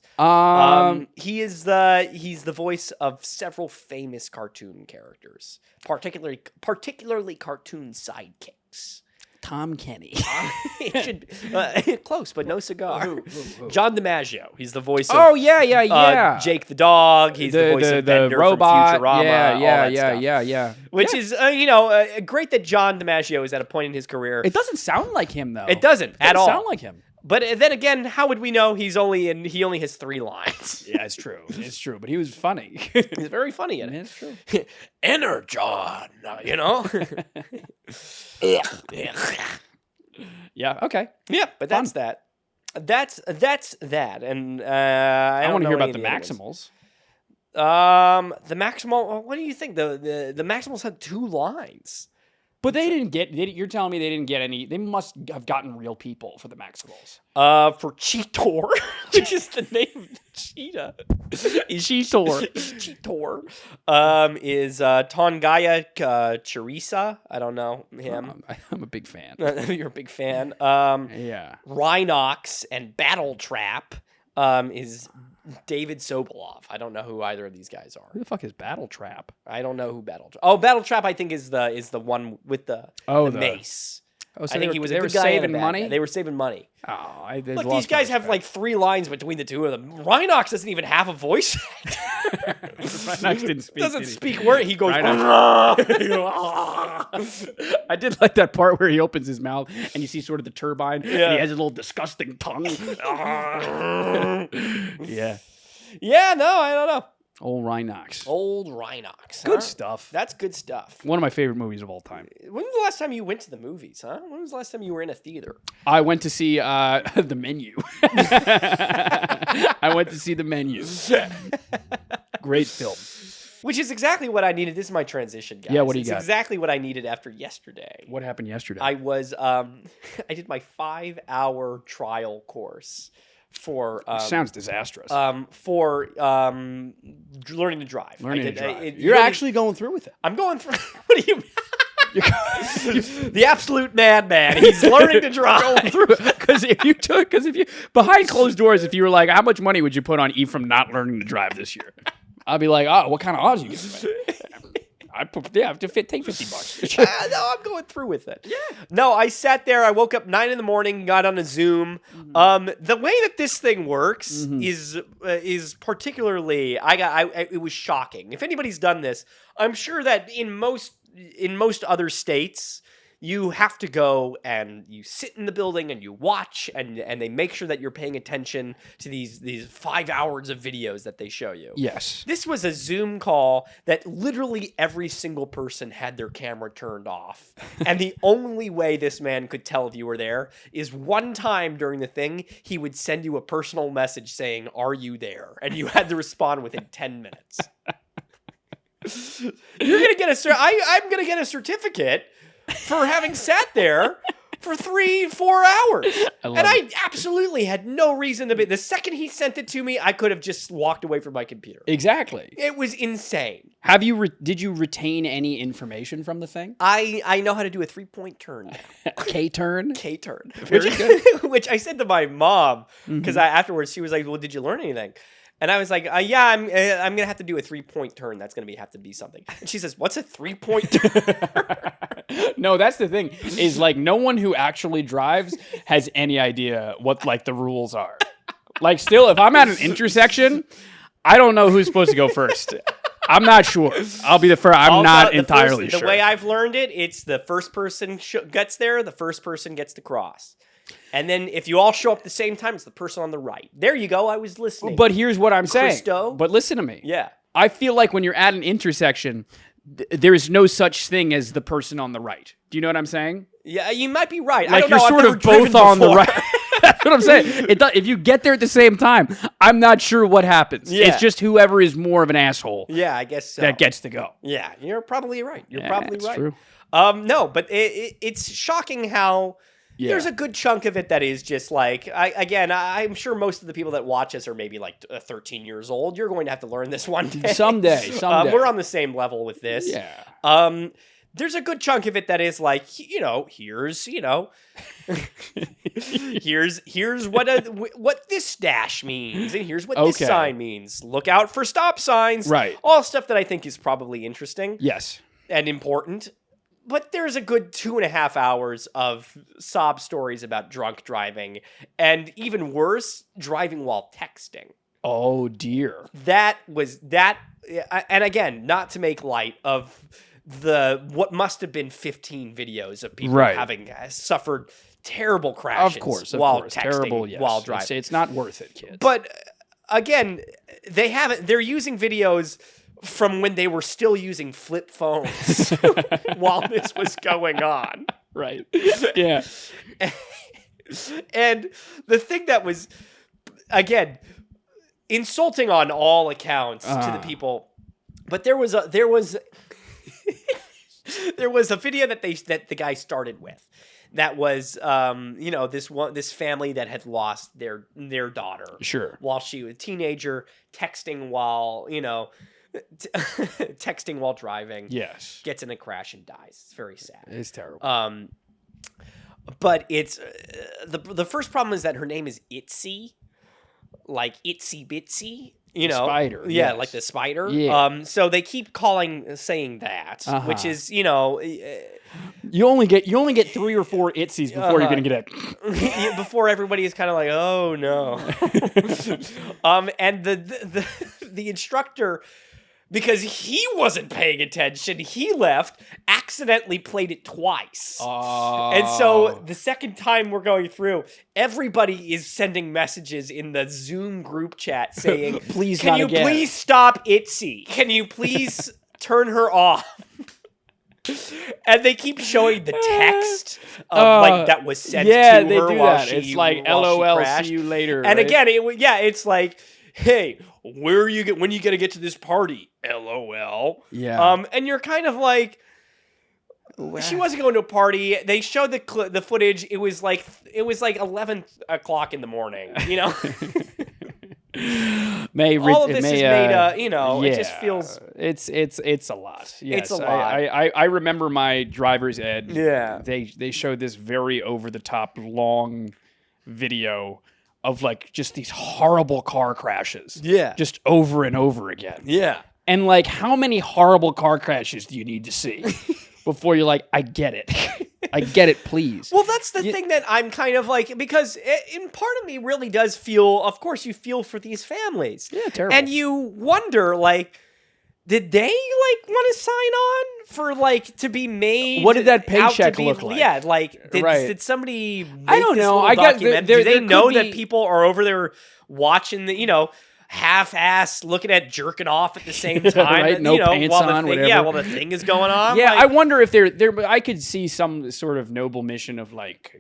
He's the voice of several famous cartoon characters, particularly cartoon sidekicks. Tom Kenny. It should close, but no cigar. John DiMaggio. He's the voice of. Oh yeah. Jake the dog. He's the voice of Bender robot. from Futurama. Yeah. Which is great that John DiMaggio is at a point in his career. It doesn't sound like him though. It doesn't at all sound like him. But then again, how would we know he only has 3 lines? Yeah, it's true. It's true. But he was funny. He's very funny in it. It's true. Enter John, Yeah. Okay. Yeah, but that's that. That's that. And I want to hear know about the any of the other Maximals. The Maximal. What do you think? The Maximals had 2 lines. But they didn't get. You're telling me they didn't get any. They must have gotten real people for the Maximals. For Cheetor, which is the name of the cheetah. Cheetor. Is Tongaya Charissa. I don't know him. I'm a big fan. You're a big fan. Yeah. Rhinox and Battle Trap is David Sobolov. I don't know who either of these guys are. Who the fuck is Battle Trap? I don't know who Battle Trap. Oh, Battle Trap I think is the one with the mace. Oh, so I think he was a they were good guy and a saving bad money. guy. They were saving money. Oh, Look, these guys have like 3 lines between the two of them. Rhinox doesn't even have a voice actor. Rhinox didn't speak. Doesn't speak word. He goes. I did like that part where he opens his mouth and you see sort of the turbine, and he has a little disgusting tongue. Yeah. Yeah. No, I don't know. Old Rhinox. Old Rhinox. Good stuff. That's good stuff. One of my favorite movies of all time. When was the last time you went to the movies, huh? When was the last time you were in a theater? I went to see The Menu. I went to see The Menu. Great film. Which is exactly what I needed. This is my transition, guys. Yeah, what do you it's got? Exactly what I needed after yesterday. What happened yesterday? I was, I did my 5-hour trial course for sounds disastrous. for learning to drive. Learning to drive. You're actually going through with it. I'm going through. What do you? The absolute madman. He's learning to drive. Because if you behind closed doors, if you were like, how much money would you put on Ephraim not learning to drive this year? I'd be like, oh, what kind of odds are you giving me? Take $50. No, I'm going through with it. Yeah. No, I sat there. I woke up 9 a.m, got on a Zoom. The way that this thing works is particularly. It was shocking. If anybody's done this, I'm sure that in most other states, you have to go and you sit in the building and you watch and they make sure that you're paying attention to these 5 hours of videos that they show you. Yes. This was a Zoom call that literally every single person had their camera turned off. And the only way this man could tell if you were there is one time during the thing, he would send you a personal message saying, "Are you there?" And you had to respond within 10 minutes. You're going to get I'm going to get a certificate for having sat there for 3-4 hours. I absolutely had no reason to be. The second he sent it to me, I could have just walked away from my computer. Exactly. It was insane. Did you retain any information from the thing? I know how to do a 3-point turn now. K-turn? K-turn. Very good. Which I said to my mom, because afterwards she was like, well, did you learn anything? And I was like, yeah, I'm going to have to do a 3-point turn. That's going to have to be something. And she says, what's a 3-point turn? No, that's the thing, is like no one who actually drives has any idea what like the rules are. Like still, if I'm at an intersection, I don't know who's supposed to go first. I'm not sure. I'll be the first. I'm not entirely sure. The way I've learned it, it's the first person gets there, the first person gets to cross. And then if you all show up at the same time, it's the person on the right. There you go. I was listening. But here's what I'm saying. Christo. But listen to me. Yeah. I feel like when you're at an intersection, there is no such thing as the person on the right. Do you know what I'm saying? Yeah, you might be right. Like I don't know. you're sort of both on the right. That's what I'm saying. If you get there at the same time, I'm not sure what happens. Yeah. It's just whoever is more of an asshole. Yeah, I guess so. That gets to go. Yeah, you're probably right. You're probably that's right. True. No, but it's shocking how there's a good chunk of it that is just like, I'm sure most of the people that watch us are maybe like 13 years old. You're going to have to learn this one day. Someday. We're on the same level with this. Yeah. There's a good chunk of it that is like, here's what this dash means, and here's what this sign means. Look out for stop signs. Right. All stuff that I think is probably interesting. Yes. And important. But there's a good 2.5 hours of sob stories about drunk driving, and even worse, driving while texting. Oh dear. That was that, and again, not to make light of what must have been 15 videos of people having suffered terrible crashes. Of course, while texting, terrible, yes. while driving. It's not worth it, kids. But again, they're using videos from when they were still using flip phones while this was going on. Right. Yeah. And the thing that was, again, insulting on all accounts to the people, but there was a video that the guy started with that was this family that had lost their daughter. Sure. While she was a teenager, texting while texting while driving. Yes. Gets in a crash and dies. It's very sad. It's terrible. But it's the first problem is that her name is Itsy, like Itsy Bitsy. You know, spider. Yeah, yes. like the spider. Yeah. So they keep saying that, which is, you know, you only get 3 or 4 itsies before you're gonna get it. before everybody is kind of like, oh no. And the instructor, because he wasn't paying attention, he left, accidentally played it twice. And so the second time we're going through, everybody is sending messages in the Zoom group chat saying, please, can you please stop Itzy? Can you please turn her off? And they keep showing the text of like that was sent to her they do while that. she It's like while she LOL, crashed. see you later. And right? again, it's like, hey, when are you gonna get to this party? LOL. Yeah. And you're kind of like, she wasn't going to a party. They showed the footage. It was like 11 o'clock in the morning. You know. All of this is made. You know, it just feels. It's a lot. Yes, it's a lot. I remember my driver's ed. Yeah. They showed this very over the top long video of like just these horrible car crashes. Yeah. Just over and over again. Yeah. And like, how many horrible car crashes do you need to see before you're like, I get it. I get it, please. Well, that's the thing that I'm kind of like, because in part of me really does feel, of course, you feel for these families. Yeah, terrible. And you wonder, like, did they like want to sign on for like to be made? What did that paycheck look like? Yeah, like Right. did somebody? Make I don't this know. little I got document? there Do they could know be- that people are over there watching the, you know, half-ass looking at jerking off at the same time? Right, and, no you know, pants while the on, thing, whatever. Yeah, while the thing is going on. Yeah, like, I wonder if there. I could see some sort of noble mission of like,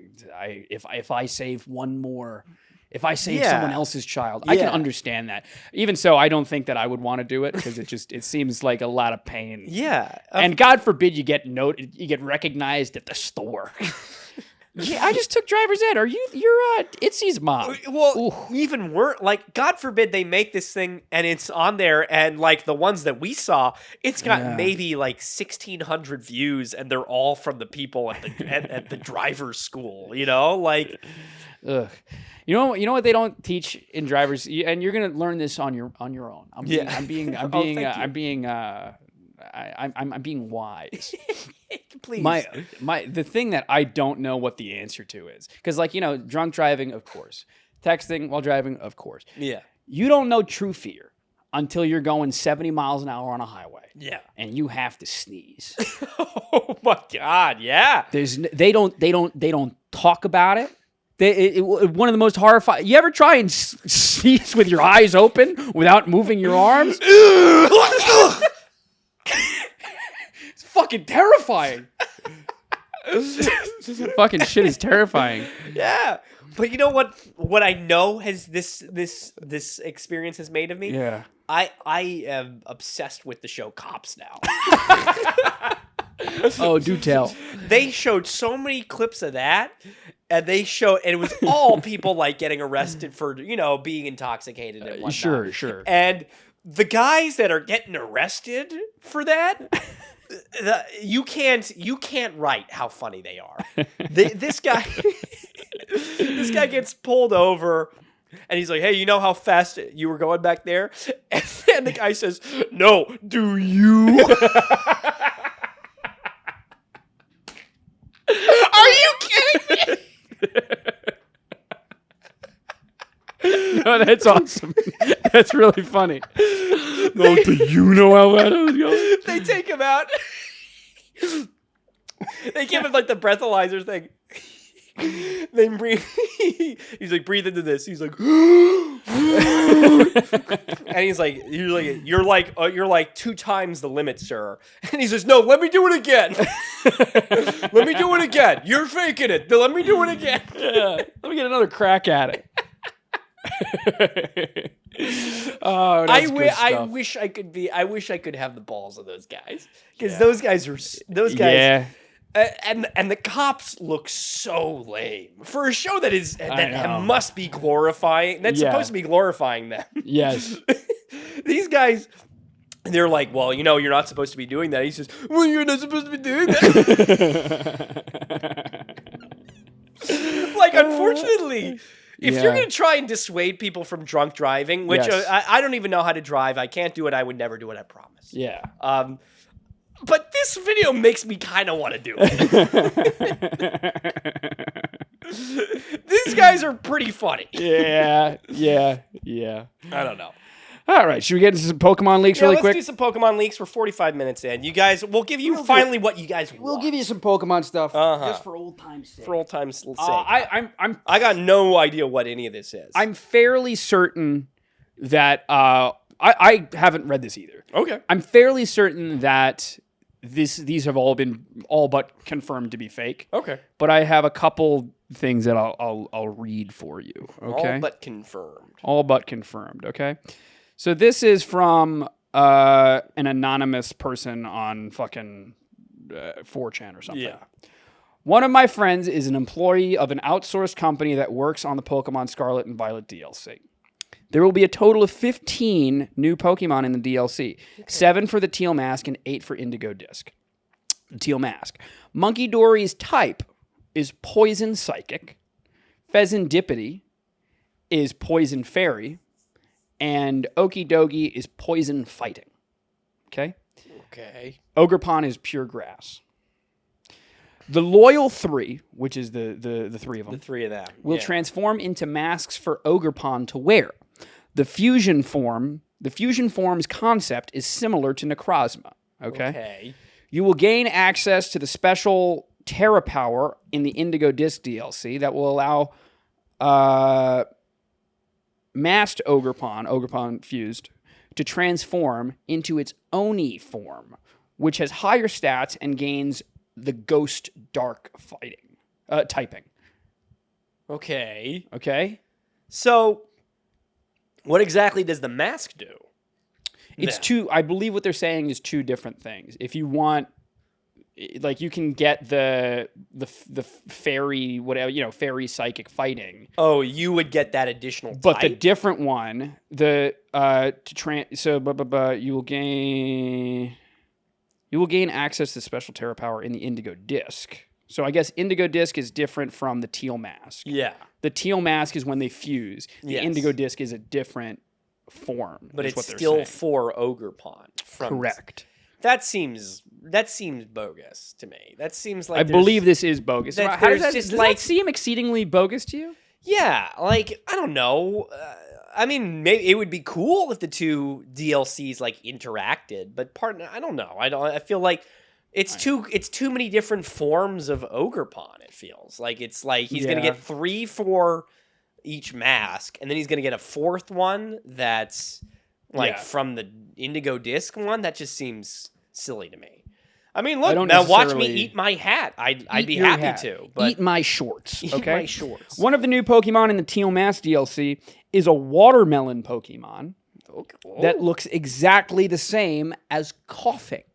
if I save one more, if I save someone else's child, I can understand that. Even so, I don't think that I would want to do it because it seems like a lot of pain. Yeah, and God forbid you get recognized at the store. Yeah, I just took driver's ed. You're Itzy's mom? Well, even worse, like, God forbid they make this thing and it's on there, and like the ones that we saw, it's got maybe like 1,600 views, and they're all from the people at the at the driver's school. You know, like, ugh. You know what they don't teach in drivers, and you're gonna learn this on your own. I'm being wise. Please. The thing that I don't know what the answer to is, because like, you know, drunk driving, of course, texting while driving, of course. Yeah. You don't know true fear until you're going 70 miles an hour on a highway. Yeah. And you have to sneeze. Oh my God. Yeah. They don't talk about it. One of the most horrifying. You ever try and sneeze with your eyes open without moving your arms? It's fucking terrifying. Fucking shit is terrifying. Yeah. But you know what I know has this experience has made of me? Yeah. I am obsessed with the show Cops now. Oh, do tell. They showed so many clips of that, and it was all people like getting arrested for, you know, being intoxicated and whatnot. Sure. And the guys that are getting arrested for that, you can't write how funny they are. This guy gets pulled over, and he's like, "Hey, you know how fast you were going back there?" And the guy says, "No, do you?" Are you kidding me? No, that's awesome. That's really funny. No, do you know how fast I was going? They take him out. They give him like the breathalyzer thing. They breathe. He's like, breathe into this. He's like, and he's like, you're like 2 times the limit, sir. And he says, no, let me do it again. Let me do it again. You're faking it. Let me do it again. Yeah, let me get another crack at it. Oh, that's good stuff. I wish I could have the balls of those guys, because those guys. Yeah. And the cops look so lame for a show that must be glorifying. That's supposed to be glorifying them. Yes. These guys, they're like, well, you know, you're not supposed to be doing that. He says, well, you're not supposed to be doing that. Like, unfortunately, If you're going to try and dissuade people from drunk driving, which I don't even know how to drive, I can't do it, I would never do it, I promise. Yeah. But this video makes me kind of want to do it. These guys are pretty funny. Yeah. I don't know. All right, should we get into some Pokemon leaks really quick? Let's do some Pokemon leaks. We're 45 minutes in. You guys, we'll give you finally what you guys want. We'll give you some Pokemon stuff just for old time's sake. For old time's sake. I got no idea what any of this is. I'm fairly certain that I haven't read this either. Okay. I'm fairly certain that these have all but confirmed to be fake. Okay. But I have a couple things that I'll read for you. Okay. All but confirmed. All but confirmed. Okay. So this is from an anonymous person on fucking 4chan or something. Yeah. One of my friends is an employee of an outsourced company that works on the Pokemon Scarlet and Violet DLC. There will be a total of 15 new Pokemon in the DLC. 7 for the Teal Mask and 8 for Indigo Disc. Teal Mask. Monkey Dory's type is Poison Psychic. Pheasantipity is Poison Fairy. And Okidogi is Poison Fighting. Okay? Okay. Ogerpon is Pure Grass. The Loyal 3, which is the 3 of them. The 3 of them. Will transform into masks for Ogerpon to wear. The fusion form's concept is similar to Necrozma. Okay. You will gain access to the special Terra Power in the Indigo Disc DLC that will allow masked Ogerpon fused, to transform into its Oni form, which has higher stats and gains the Ghost Dark fighting typing. Okay. Okay? So, what exactly does the mask do? It's I believe what they're saying is 2 different things. If you want, like, you can get the fairy, whatever, fairy psychic fighting. Oh, you would get that additional But type? the different one, you will gain access to special Terra Power in the Indigo Disc. So I guess Indigo Disc is different from the Teal Mask. Yeah. The Teal Mask is when they fuse. The Indigo Disc is a different form. But it's still for Ogerpon. Correct. That seems bogus to me. That seems like I believe this is bogus. That How does that seem exceedingly bogus to you? Yeah, like, I don't know. I mean, maybe it would be cool if the 2 DLCs like interacted, but I don't know. I feel like it's too many different forms of Ogerpon. It feels like he's gonna get 3 for each mask, and then he's gonna get a 4th one that's from the Indigo Disc one. That just seems silly to me. I mean, look, now watch me eat my hat. I'd be happy to. But eat my shorts. Okay? Eat my shorts. One of the new Pokemon in the Teal Mask DLC is a watermelon Pokemon that looks exactly the same as Coughing.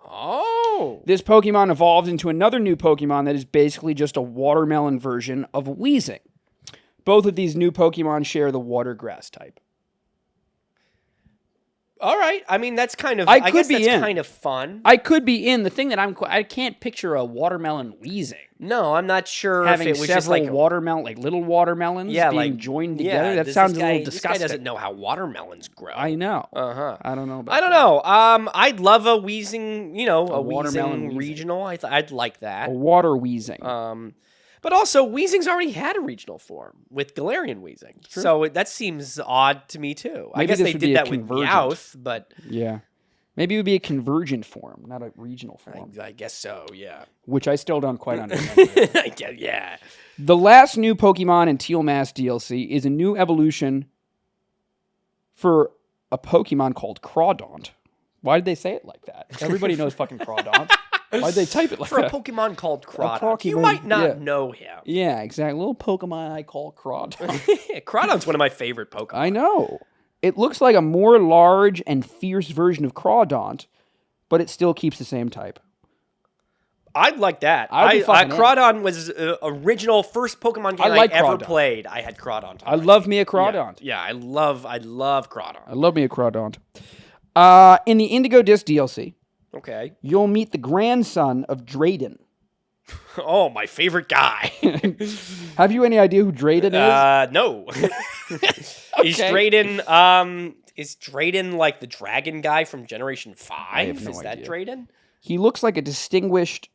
Oh. This Pokemon evolved into another new Pokemon that is basically just a watermelon version of Wheezing. Both of these new Pokemon share the water grass type. All right. I mean, that's kind of. I guess that's kind of fun. I could be in. The thing that I can't picture a watermelon Wheezing. No, I'm not sure having if it was several just like watermelon, like little watermelons, being joined together. That sounds a little disgusting. This guy doesn't know how watermelons grow. I know. I don't know. I don't know. I'd love a Wheezing. A watermelon regional. I'd like that. A water Wheezing. But also, Wheezing's already had a regional form with Galarian Wheezing. True. So that seems odd to me, too. I guess they did that with Meowth, but... Yeah. Maybe it would be a convergent form, not a regional form. I guess so, yeah. Which I still don't quite understand. Yeah. The last new Pokemon in Teal Mask DLC is a new evolution for a Pokemon called Crawdaunt. Why did they say it like that? Everybody knows fucking Crawdaunt. Why'd they type it like that? For a Pokemon called Crawdaunt. You might not know him. Yeah, exactly. Little Pokemon I call Crawdaunt. Crawdaunt's one of my favorite Pokemon. I know. It looks like a more large and fierce version of Crawdaunt, but it still keeps the same type. I'd like that. Crawdaunt was original first Pokemon game I ever played. I had Crawdaunt. I love me a Crawdaunt. Yeah, I love Crawdaunt. I love me a Crawdaunt. In the Indigo Disc DLC, okay, you'll meet the grandson of Drayden. Oh, my favorite guy. Have you any idea who Drayden is? No. Is Drayden like the dragon guy from Generation 5? have no is that idea. Drayden? He looks like a distinguished...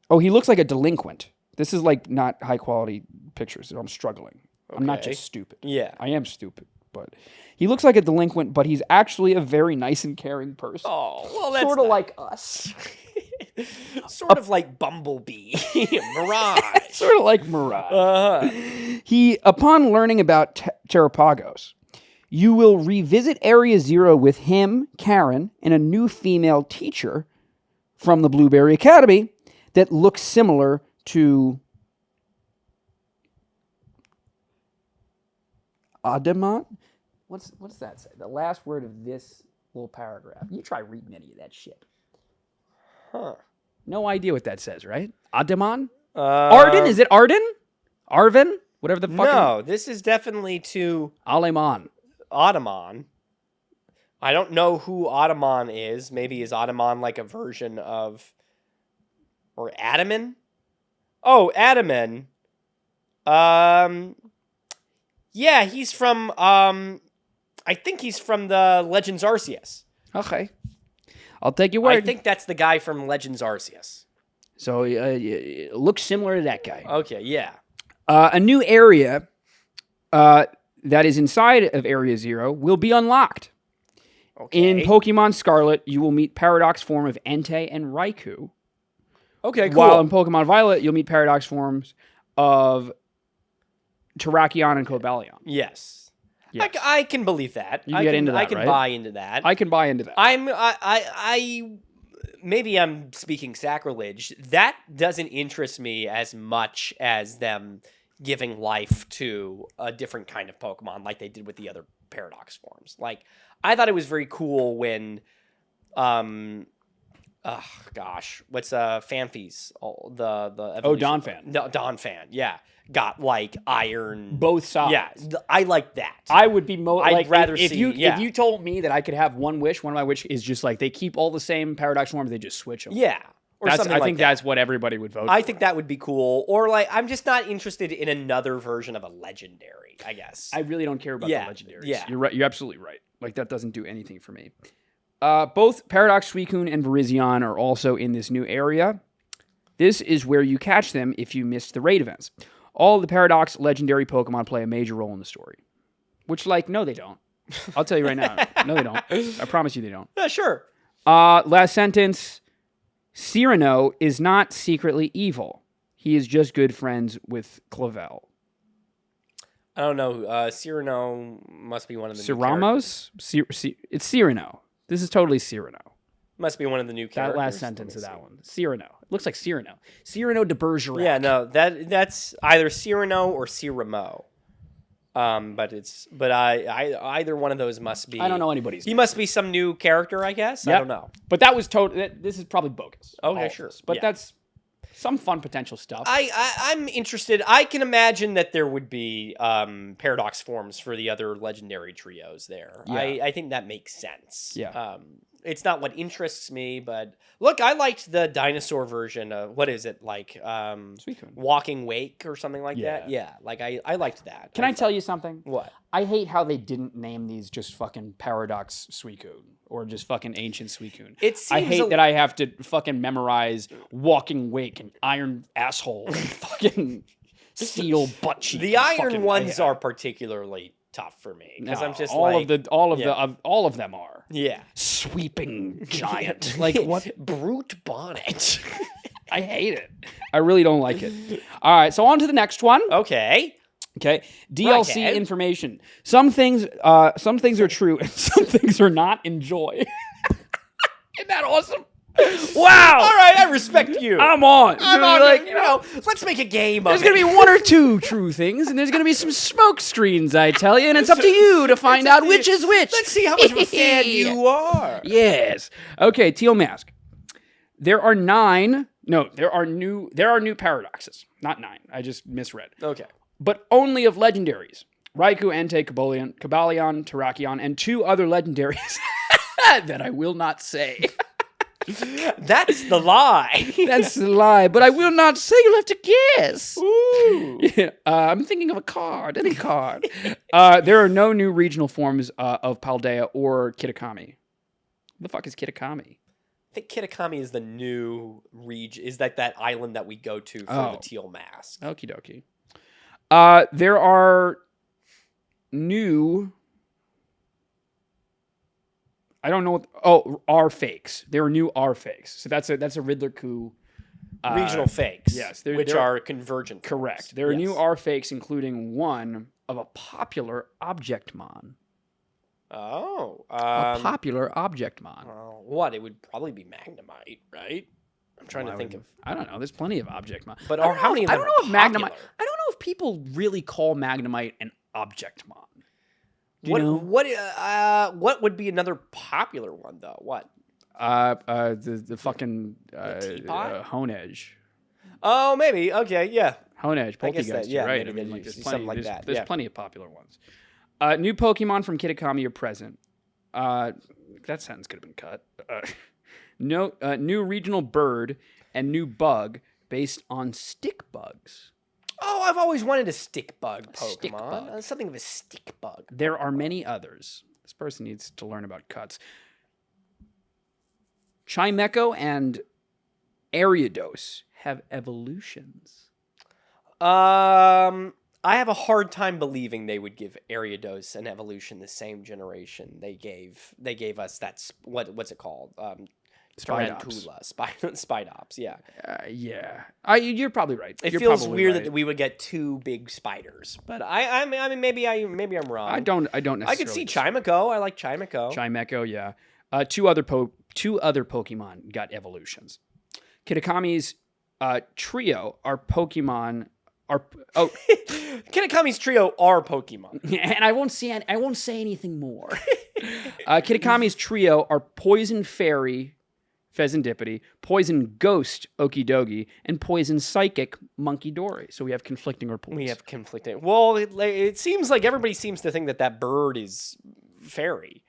Oh, he looks like a delinquent. This is like not high quality pictures. I'm struggling. Okay. I'm not just stupid. Yeah. I am stupid, but he looks like a delinquent, but he's actually a very nice and caring person. Oh, well, that's sort of like us. Sort of like Bumblebee. Mirage. Sort of like Mirage. Uh-huh. Upon learning about Terrapagos, you will revisit Area Zero with him, Karen, and a new female teacher from the Blueberry Academy that looks similar to Adamant? What's that say? The last word of this little paragraph. You try reading any of that shit. Huh. No idea what that says, right? Adamant? Arden? Is it Arden? Arvin? Whatever the fuck. No, this is definitely to Aleman. Ottoman. I don't know who Ottoman is. Maybe is Ottoman like a version of... Or Adaman? Oh, Adaman. Yeah, he's from... I think he's from the Legends Arceus. Okay. I'll take your word. I think that's the guy from Legends Arceus. So, it looks similar to that guy. Okay, yeah. A new area that is inside of Area Zero will be unlocked. Okay. In Pokemon Scarlet, you will meet Paradox form of Entei and Raikou. Okay, cool. While in Pokemon Violet, you'll meet Paradox forms of Terrakion and Cobalion. Yes. Yes. I can believe that. You get into that, I can right? buy into that. I can buy into that. I maybe I'm speaking sacrilege. That doesn't interest me as much as them giving life to a different kind of Pokemon like they did with the other Paradox forms. Like, I thought it was very cool when what's Phanpy's? Oh, the evolution. Donphan. No, Donphan, yeah. Got like iron. Both sides. Yeah, I like that. I would be I'd rather if see. If you told me that I could have one wish, one of my wishes is just like they keep all the same Paradox forms, they just switch them. Yeah. Or something I like think that. that's what everybody would vote for. I think that would be cool. Or like, I'm just not interested in another version of a legendary, I guess. I really don't care about the legendaries. Yeah. You're right. You're absolutely right. Like, that doesn't do anything for me. Both Paradox Suicune and Virizion are also in this new area. This is where you catch them if you missed the raid events. All of the Paradox legendary Pokemon play a major role in the story. Which, like, no, they don't. I'll tell you right now. No, they don't. I promise you they don't. Sure. Last sentence. Cyrano is not secretly evil. He is just good friends with Clavel. I don't know. Cyrano must be one of the new Cyramos? It's Cyrano. This is totally Cyrano. Must be one of the new characters. That last sentence of that one. Cyrano. It looks like Cyrano. Cyrano de Bergerac. Yeah, no, that's either Cyrano or Cyramo. But either one of those must be. I don't know anybody's. He must be some new character, I guess. Yep. I don't know. But that was total. This is probably bogus. Okay, sure. But yeah. That's some fun potential stuff. I'm interested. I can imagine that there would be Paradox forms for the other legendary trios there. Yeah. I think that makes sense. Yeah. It's not what interests me, but look, I liked the dinosaur version of, what is it, like Suicune. Walking Wake or something like Yeah. that? Yeah, like I liked that. Can I tell you something? What? I hate how they didn't name these just fucking Paradox Suicune or just fucking Ancient Suicune. I hate that I have to fucking memorize Walking Wake and Iron Asshole and fucking Steel Butt Cheek. The iron ones are particularly tough for me because I'm just all of them are. Yeah. Sweeping giant. Like, what? Brute bonnet. I hate it. I really don't like it. All right, so on to the next one. Okay. DLC Right. information. Some things are true and some things are not. Enjoy. Isn't that awesome? Wow. All right, I respect you. I'm on. I'm So, on. like, You know, let's make a game of there's it. going to be one or two true things, and there's going to be some smoke screens, I tell you, and it's up to you to find out which is which. Let's see how much of a fan you are. Yes. Okay, Teal Mask. There are new paradoxes. Not 9. I just misread. Okay. But only of legendaries. Raikou, Entei, Cobalion, Terrakion, and 2 other legendaries that I will not say. That's the lie. That's the lie, but I will not say. You'll have to guess. Ooh. Yeah, I'm thinking of a card, any card. There are no new regional forms of Paldea or Kitakami. What the fuck is Kitakami? I think Kitakami is the new region. Is that island that we go to for the teal mask? Okie dokie. There are new. I don't know what. R fakes. There are new R fakes. So that's a Riddler coup. Regional fakes. Yes, which are convergent. Correct. Forms. There are new R fakes, including one of a popular Objectmon. Oh, A popular Objectmon. What? It would probably be Magnemite, right? I'm trying to think of. I don't know. There's plenty of Objectmon. But how many of them I don't know if popular? Magnemite. I don't know if people really call Magnemite an Objectmon. What would be another popular one though? What? The fucking teapot? Honedge. Oh, maybe. Okay, yeah. Honedge, Poltegeist, yeah, right? I maybe mean, then there's something like that. There's Yeah. plenty of popular ones. New Pokemon from Kitakami are present. That sentence could have been cut. New regional bird and new bug based on stick bugs. Oh, I've always wanted a stick bug Pokemon. Stick bug. Something of a stick bug. There are many others. This person needs to learn about cuts. Chimecho and Ariados have evolutions. I have a hard time believing they would give Ariados an evolution the same generation they gave us. That's what's it called? Tarantula, Spidops. Yeah. Yeah. You're probably right. It feels weird that we would get two big spiders, but I mean maybe I'm wrong. I don't necessarily. I could see Chimecho. I like Chimecho. Chimecho, yeah. Two other Pokemon got evolutions. Kitakami's trio are Pokemon. Kitakami's trio are Pokemon, and I won't say anything more. Kitakami's trio are Poison Fairy, Pheasantipity, Poison Ghost, Okidogi, and Poison Psychic, Monkey Dory. So we have conflicting reports. We have conflicting. Well, it seems like everybody seems to think that bird is fairy,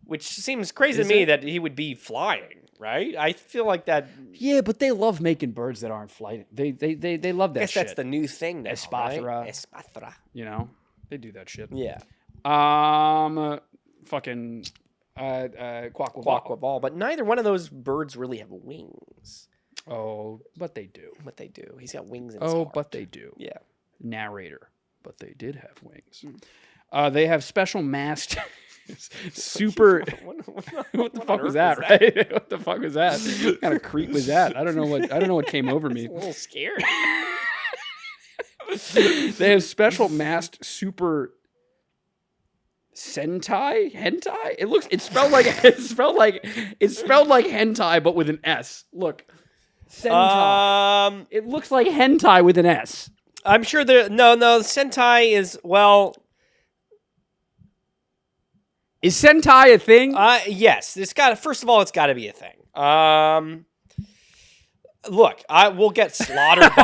which seems crazy to me that he would be flying. Right? I feel like that. Yeah, but they love making birds that aren't flying. They love that. I guess shit. that's the new thing now. Espathra. Right? Espathra. You know, they do that shit. Yeah. Fucking Quaquaval, but neither one of those birds really have wings. Oh, but they do. But they do. He's got wings in his heart. But they do. Yeah. Narrator, but they did have wings. They have special masked super. What the fuck was that? Right? What the fuck was that? What kind of creep was that? I don't know what came over me. A little scary. They have special masked super hentai. It's spelled like hentai, but with an S. Look, sentai. It looks like hentai with an S. I'm sure no. Sentai is Is Sentai a thing? Yes. First of all, it's got to be a thing. Look, we'll get slaughtered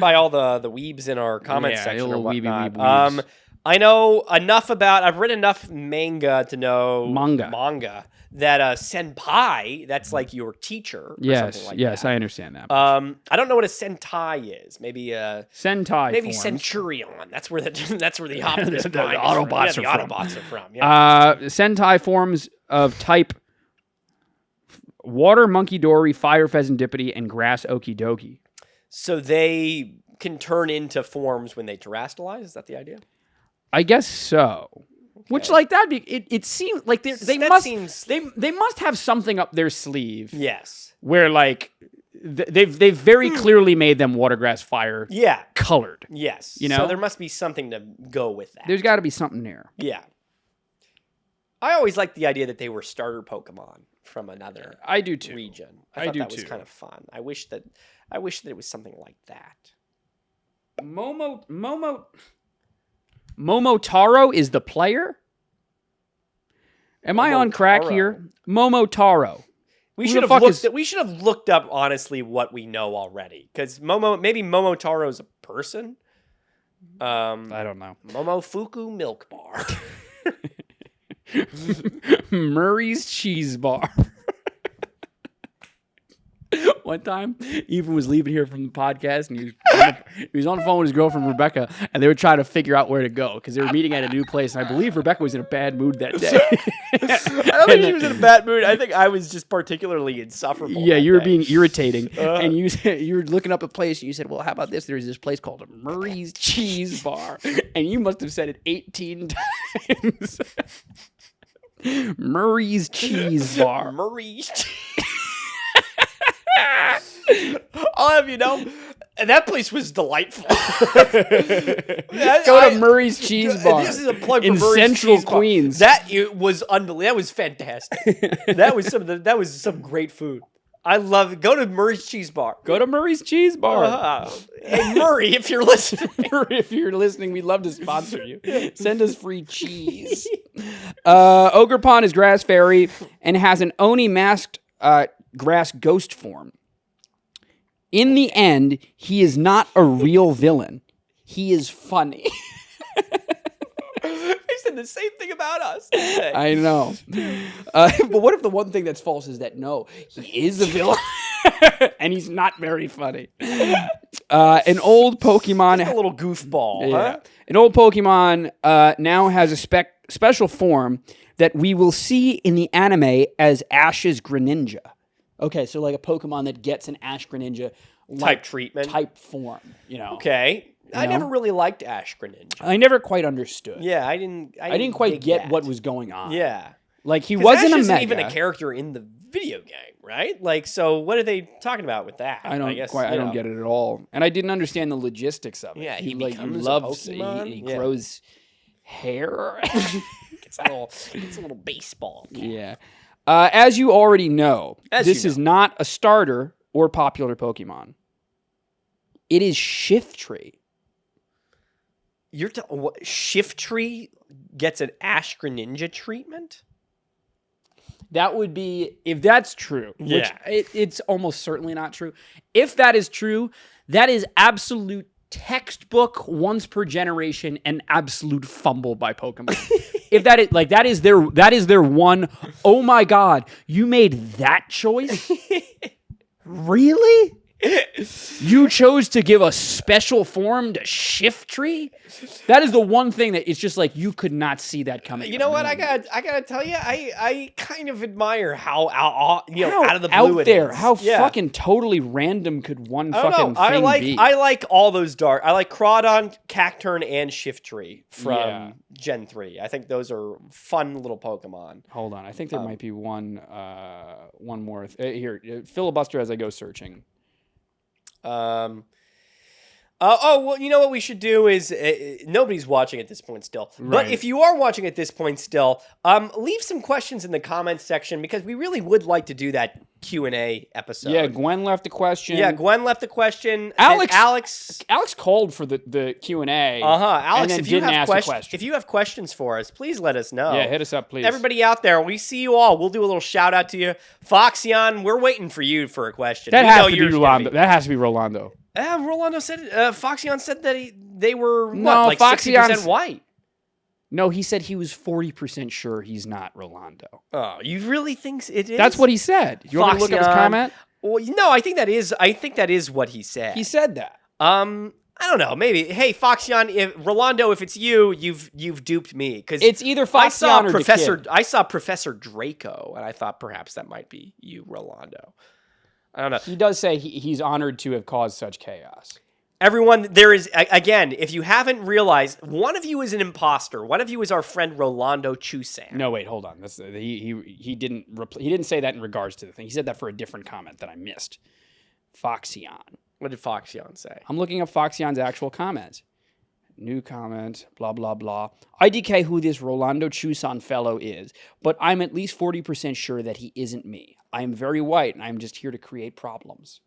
by all the weebs in our comment section or whatnot. Weebs. I know enough I've read enough manga to know manga that senpai, that's like your teacher. Yes, that. I understand that. I don't know what a sentai is. Maybe Sentai. Maybe forms. Centurion. That's where the Optimus the Prime Autobots the are Autobots are from. Yeah. Sentai forms of type Water Monkey Dory, Fire Pheasantipity, and Grass Okidogi. So they can turn into forms when they terrestrialize? Is that the idea? I guess so. Okay. Which, like, it seems like they must have something up their sleeve. Yes. Where, like, they've very clearly made them water, grass, fire. Yeah. Colored. Yes. You know? So there must be something to go with that. There's got to be something there. Yeah. I always liked the idea that they were starter Pokemon from another I do too. region. I thought that was kind of fun. I wish that it was something like that. Momotaro is the player? Am I on crack here? Momotaro. We should have looked up honestly what we know already, because maybe Momotaro is a person. I don't know. Momofuku Milk Bar. Murray's Cheese Bar. One time, Ephraim was leaving here from the podcast, and he was on the phone with his girlfriend, Rebecca, and they were trying to figure out where to go because they were meeting at a new place, and I believe Rebecca was in a bad mood that day. I don't think she was in a bad mood. I think I was just particularly insufferable. Yeah, you were being irritating, and you were looking up a place, and you said, well, how about this? There's this place called Murray's Cheese Bar, and you must have said it 18 times. Murray's Cheese Bar. Murray's Cheese. I'll have you know, that place was delightful. Go to Murray's Cheese Bar. This is a plug for in Murray's Central Cheese Bar. Queens. That was unbelievable. That was fantastic. That was some great food. I love it. Go to Murray's Cheese Bar. Go to Murray's Cheese Bar. Hey, Murray, if you're listening. Murray, if you're listening, we'd love to sponsor you. Send us free cheese. Ogre Pond is grass fairy and has an Oni masked grass ghost form. In the end, he is not a real villain. He is funny. They said the same thing about us. I know. But what if the one thing that's false is that, no, he is a villain and he's not very funny? An old Pokemon... Just a little goofball, huh? An old Pokemon now has a special form that we will see in the anime as Ash's Greninja. Okay, so like a Pokemon that gets an Ash Greninja type treatment. Type form, you know. Okay. I never really liked Ash Greninja. I never quite understood. Yeah, I didn't quite get that. what was going on. Yeah. Like he wasn't Ash a isn't mega. even a character in the video game, right? Like, so what are they talking about with that? I don't get it at all. And I didn't understand the logistics of it. Yeah, he loves he grows hair. It's a little baseball cap. Yeah. As you already know, this is not a starter or popular Pokemon. It is Shiftry. Shiftry gets an Ash Greninja treatment? That would be, if that's true, which it's almost certainly not true. If that is true, that is absolute textbook once per generation and absolute fumble by Pokemon. If that is like that is their one, oh my god, you made that choice? Really? You chose to give a special form to Shiftry? That is the one thing that it's just like you could not see that coming. You know what? I gotta tell you, I kind of admire how out of the blue out there, how fucking totally random could one fucking thing be? I like all those dark. I like Crawdon, Cacturn, and Shiftry from Gen 3. I think those are fun little Pokemon. Hold on, I think there might be one more. Here, filibuster as I go searching. Well, you know what we should do is nobody's watching at this point still. Right. But if you are watching at this point still, leave some questions in the comments section because we really would like to do that Q&A episode. Yeah, Gwen left a question. Alex called for the Q&A. Alex, if you have questions for us, please let us know. Yeah, hit us up, please. Everybody out there, we see you all. We'll do a little shout out to you. Foxyon, we're waiting for you for a question. That has to be Rolando. That has to be Rolando. Rolando said Foxyon said that they were 60% white. No, he said he was 40% sure he's not Rolando. Oh, you really think it is? That's what he said. You want me to look up his comment? Well, no, I think that is what he said. He said that. I don't know. Maybe. Hey, Foxyon, Rolando, if it's you, you've duped me because it's either Foxyon or Professor. I saw Professor Draco, and I thought perhaps that might be you, Rolando. I don't know. He does say he's honored to have caused such chaos. Everyone, there is, again, if you haven't realized, one of you is an imposter. One of you is our friend Rolando Chusan. No, wait, hold on. He didn't say that in regards to the thing. He said that for a different comment that I missed. Foxyon. What did Foxyon say? I'm looking up Foxyon's actual comment. New comment, blah, blah, blah. IDK who this Rolando Chusan fellow is, but I'm at least 40% sure that he isn't me. I am very white, and I'm just here to create problems.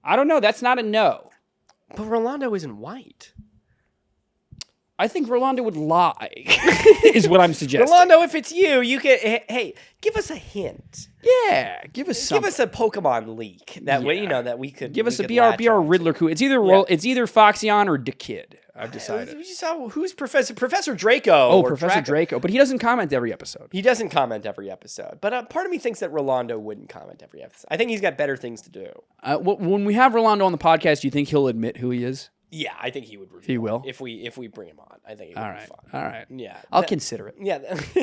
I don't know. That's not a no. But Rolando isn't white. I think Rolando would lie, is what I'm suggesting. Rolando, if it's you, you can. Hey, give us a hint. Yeah, give us something. Give us a Pokemon leak that way, that we could. Give us a BR Riddler coup. It's either Foxyon or Dekid. I've decided. Who's Professor Draco? Oh, Professor Draco. But he doesn't comment every episode. He doesn't comment every episode. But part of me thinks that Rolando wouldn't comment every episode. I think he's got better things to do. When we have Rolando on the podcast, do you think he'll admit who he is? Yeah, I think he would. He will if we bring him on. I think it would be fun. All right. Yeah, I'll consider it. Yeah,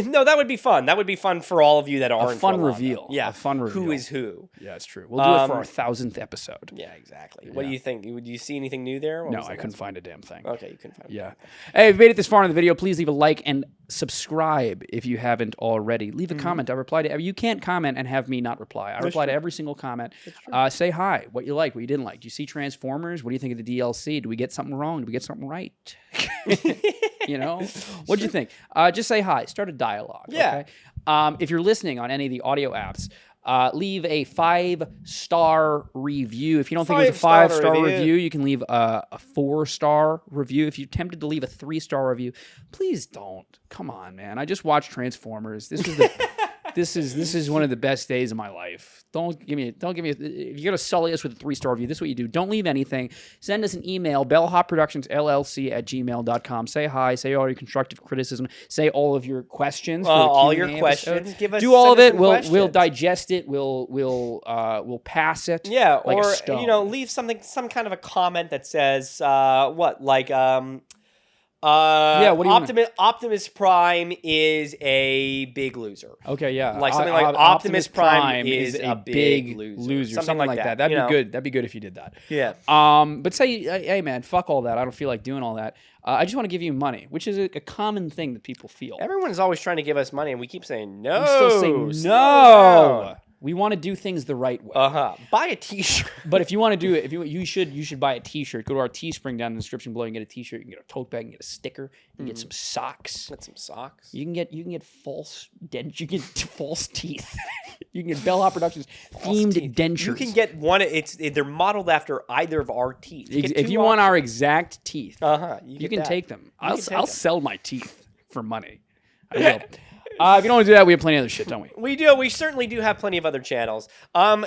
no, that would be fun. That would be fun for all of you that aren't. A fun Rolando. reveal. Yeah, a fun reveal. Who is who? Yeah, it's true. We'll do it for our 1,000th episode. Yeah, exactly. What do you think? Would you see anything new there? No, I couldn't find a damn thing. Okay, you couldn't find. Yeah. Hey, if you made it this far in the video, please leave a like and subscribe if you haven't already. Leave a comment. I reply to. You can't comment and have me not reply. I reply to every single comment. Say hi. What you like. What you didn't like. Do you see Transformers? What do you think of the DLC? Do we get something wrong? Do we get something right? You know, what'd you think? Just say hi. Start a dialogue. Yeah. Okay? If you're listening on any of the audio apps, leave a 5-star review. If you don't think it was a 5-star review, you can leave a 4-star review. If you're tempted to leave a 3-star review, please don't. Come on, man. I just watched Transformers. This was the. This is one of the best days of my life. Don't give me. If you're gonna sully us with a 3-star review, this is what you do. Don't leave anything. Send us an email, bellhopproductionsllc@gmail.com. Say hi. Say all your constructive criticism. Say all of your questions. For the all Q&A your questions. Do all of it. We'll digest it. We'll pass it. Yeah, like or a stone. leave some kind of a comment that says what do you Optimus Prime is a big loser. Okay, yeah. Like something like Optimus Prime is a big loser. Something like that. That'd be good. That'd be good if you did that. Yeah. But say, hey man, fuck all that. I don't feel like doing all that. I just want to give you money, which is a common thing that people feel. Everyone is always trying to give us money, and we keep saying no. We still say no. We want to do things the right way. Buy a T-shirt. But if you want to do it, you should buy a T-shirt. Go to our Teespring down in the description below and get a T-shirt. You can get a tote bag, and get a sticker, and get some socks. Get some socks. You can get false dent. You can get false teeth. You can get Bellhop Productions themed dentures. You can get one. They're modeled after either of our teeth. If you want our exact teeth, you can take them. I'll sell my teeth for money. I will. If you don't want to do that, we have plenty of other shit, don't we? We do. We certainly do have plenty of other channels.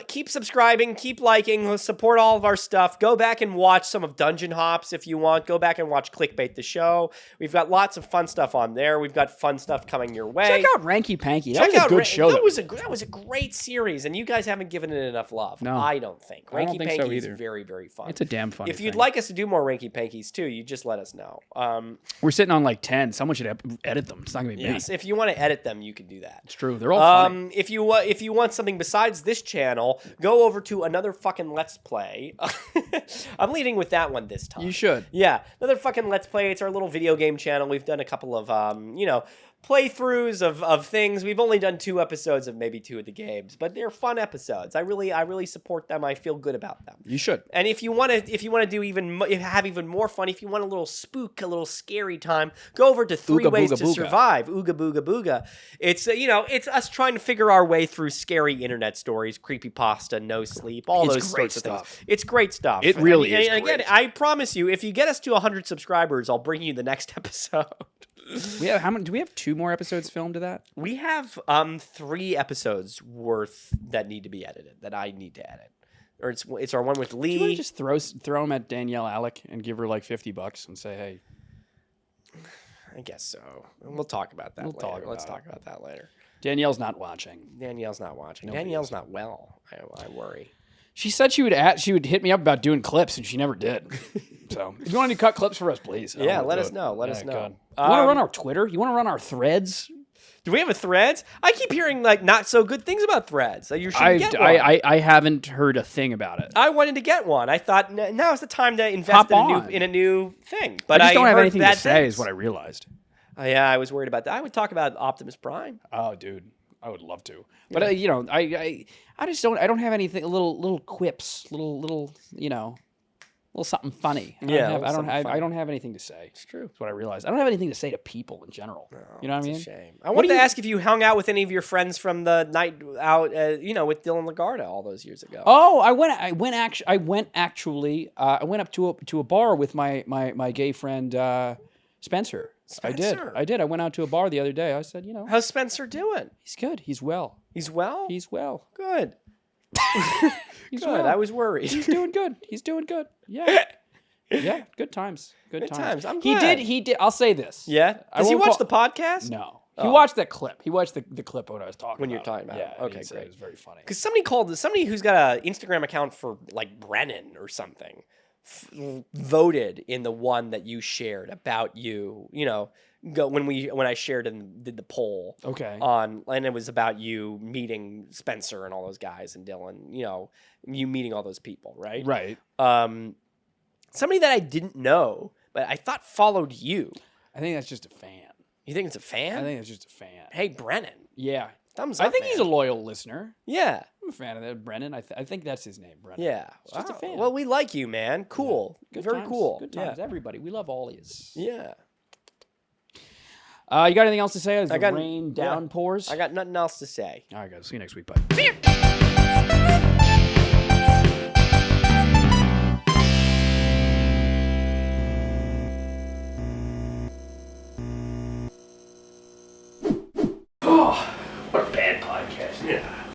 Keep subscribing. Keep liking. Support all of our stuff. Go back and watch some of Dungeon Hops if you want. Go back and watch Clickbait the Show. We've got lots of fun stuff on there. We've got fun stuff coming your way. Check out Ranky Panky. That was a good show. That was a great series, and you guys haven't given it enough love. No. I don't think. I don't think so Ranky Panky is either. very, very fun. It's a damn fun If you'd like us to do more Ranky Pankies too, you just let us know. We're sitting on like 10. Someone should edit them. It's not going to be me. If you want to edit them, you can do that. It's true. They're all funny. If you want something besides this channel, go over to another fucking Let's Play. I'm leading with that one this time. You should. Yeah, another fucking Let's Play. It's our little video game channel. We've done a couple of playthroughs of things. We've only done 2 episodes of maybe 2 of the games, but they're fun episodes. I really support them. I feel good about them. You should. And if you want to do have even more fun, if you want a little spook, a little scary time, go over to 3 Ways to Survive. Ooga Booga Booga. It's it's us trying to figure our way through scary internet stories, creepypasta, no sleep, all those sorts of things. It's great stuff. It really is. And again, I promise you, if you get us to 100 subscribers, I'll bring you the next episode. How many? Do we have 2 more episodes filmed to that? We have 3 episodes worth that need to be edited. That I need to edit. Or it's our one with Lee. Do you want to just throw them at Danielle Alec and give her like $50 and say, hey? I guess so. We'll talk about that later. Let's talk about that later. Danielle's not watching. Danielle's not not well. I worry. She said she would hit me up about doing clips, and she never did. So if you want to cut clips for us, please. Yeah, let us know. Let us know. You want to run our Twitter? You want to run our threads? Do we have a Threads? I keep hearing like not so good things about Threads. You should get one. I haven't heard a thing about it. I wanted to get one. I thought now is the time to invest in a new thing. But I just don't have anything to say. Is what I realized. Yeah, I was worried about that. I would talk about Optimus Prime. Oh, dude, I would love to. But I just don't. I don't have anything. Little quips. Little something funny. I don't have anything to say. It's true. That's what I realized. I don't have anything to say to people in general. No, you know what I mean? It's a shame. I wanted to ask if you hung out with any of your friends from the night out, with Dylan Lagarda all those years ago. Oh, I went up to a bar with my gay friend Spencer. I did. I went out to a bar the other day. I said, how's Spencer doing? He's good. He's well. He's well? He's well. Good. He's good. well. I was worried. He's doing good. Yeah. Yeah, good times. Good times. I'm glad. He did. I'll say this. Yeah? Does he watch the podcast? No. He watched that clip. He watched the clip when I was talking When about you're talking about it. it. Okay, It great. was very funny. Because somebody who's got an Instagram account for like Brennan or something voted in the one that you shared about you, when I shared and did the poll. Okay. And it was about you meeting Spencer and all those guys and Dylan, you meeting all those people, right? Right. Somebody that I didn't know, but I thought followed you. I think that's just a fan. You think it's a fan? I think it's just a fan. Hey, Brennan. Yeah. Thumbs up, I think man. he's a loyal listener. Yeah. I'm a fan of that. Brennan. I think that's his name, Brennan. Yeah. Just a Wow. fan. Well, we like you, man. Cool. Good Very times. cool. Good times. Everybody. We love all yous. Yeah. You got anything else to say as the got- rain yeah. downpours? I got nothing else to say. All right, guys. See you next week. Bye.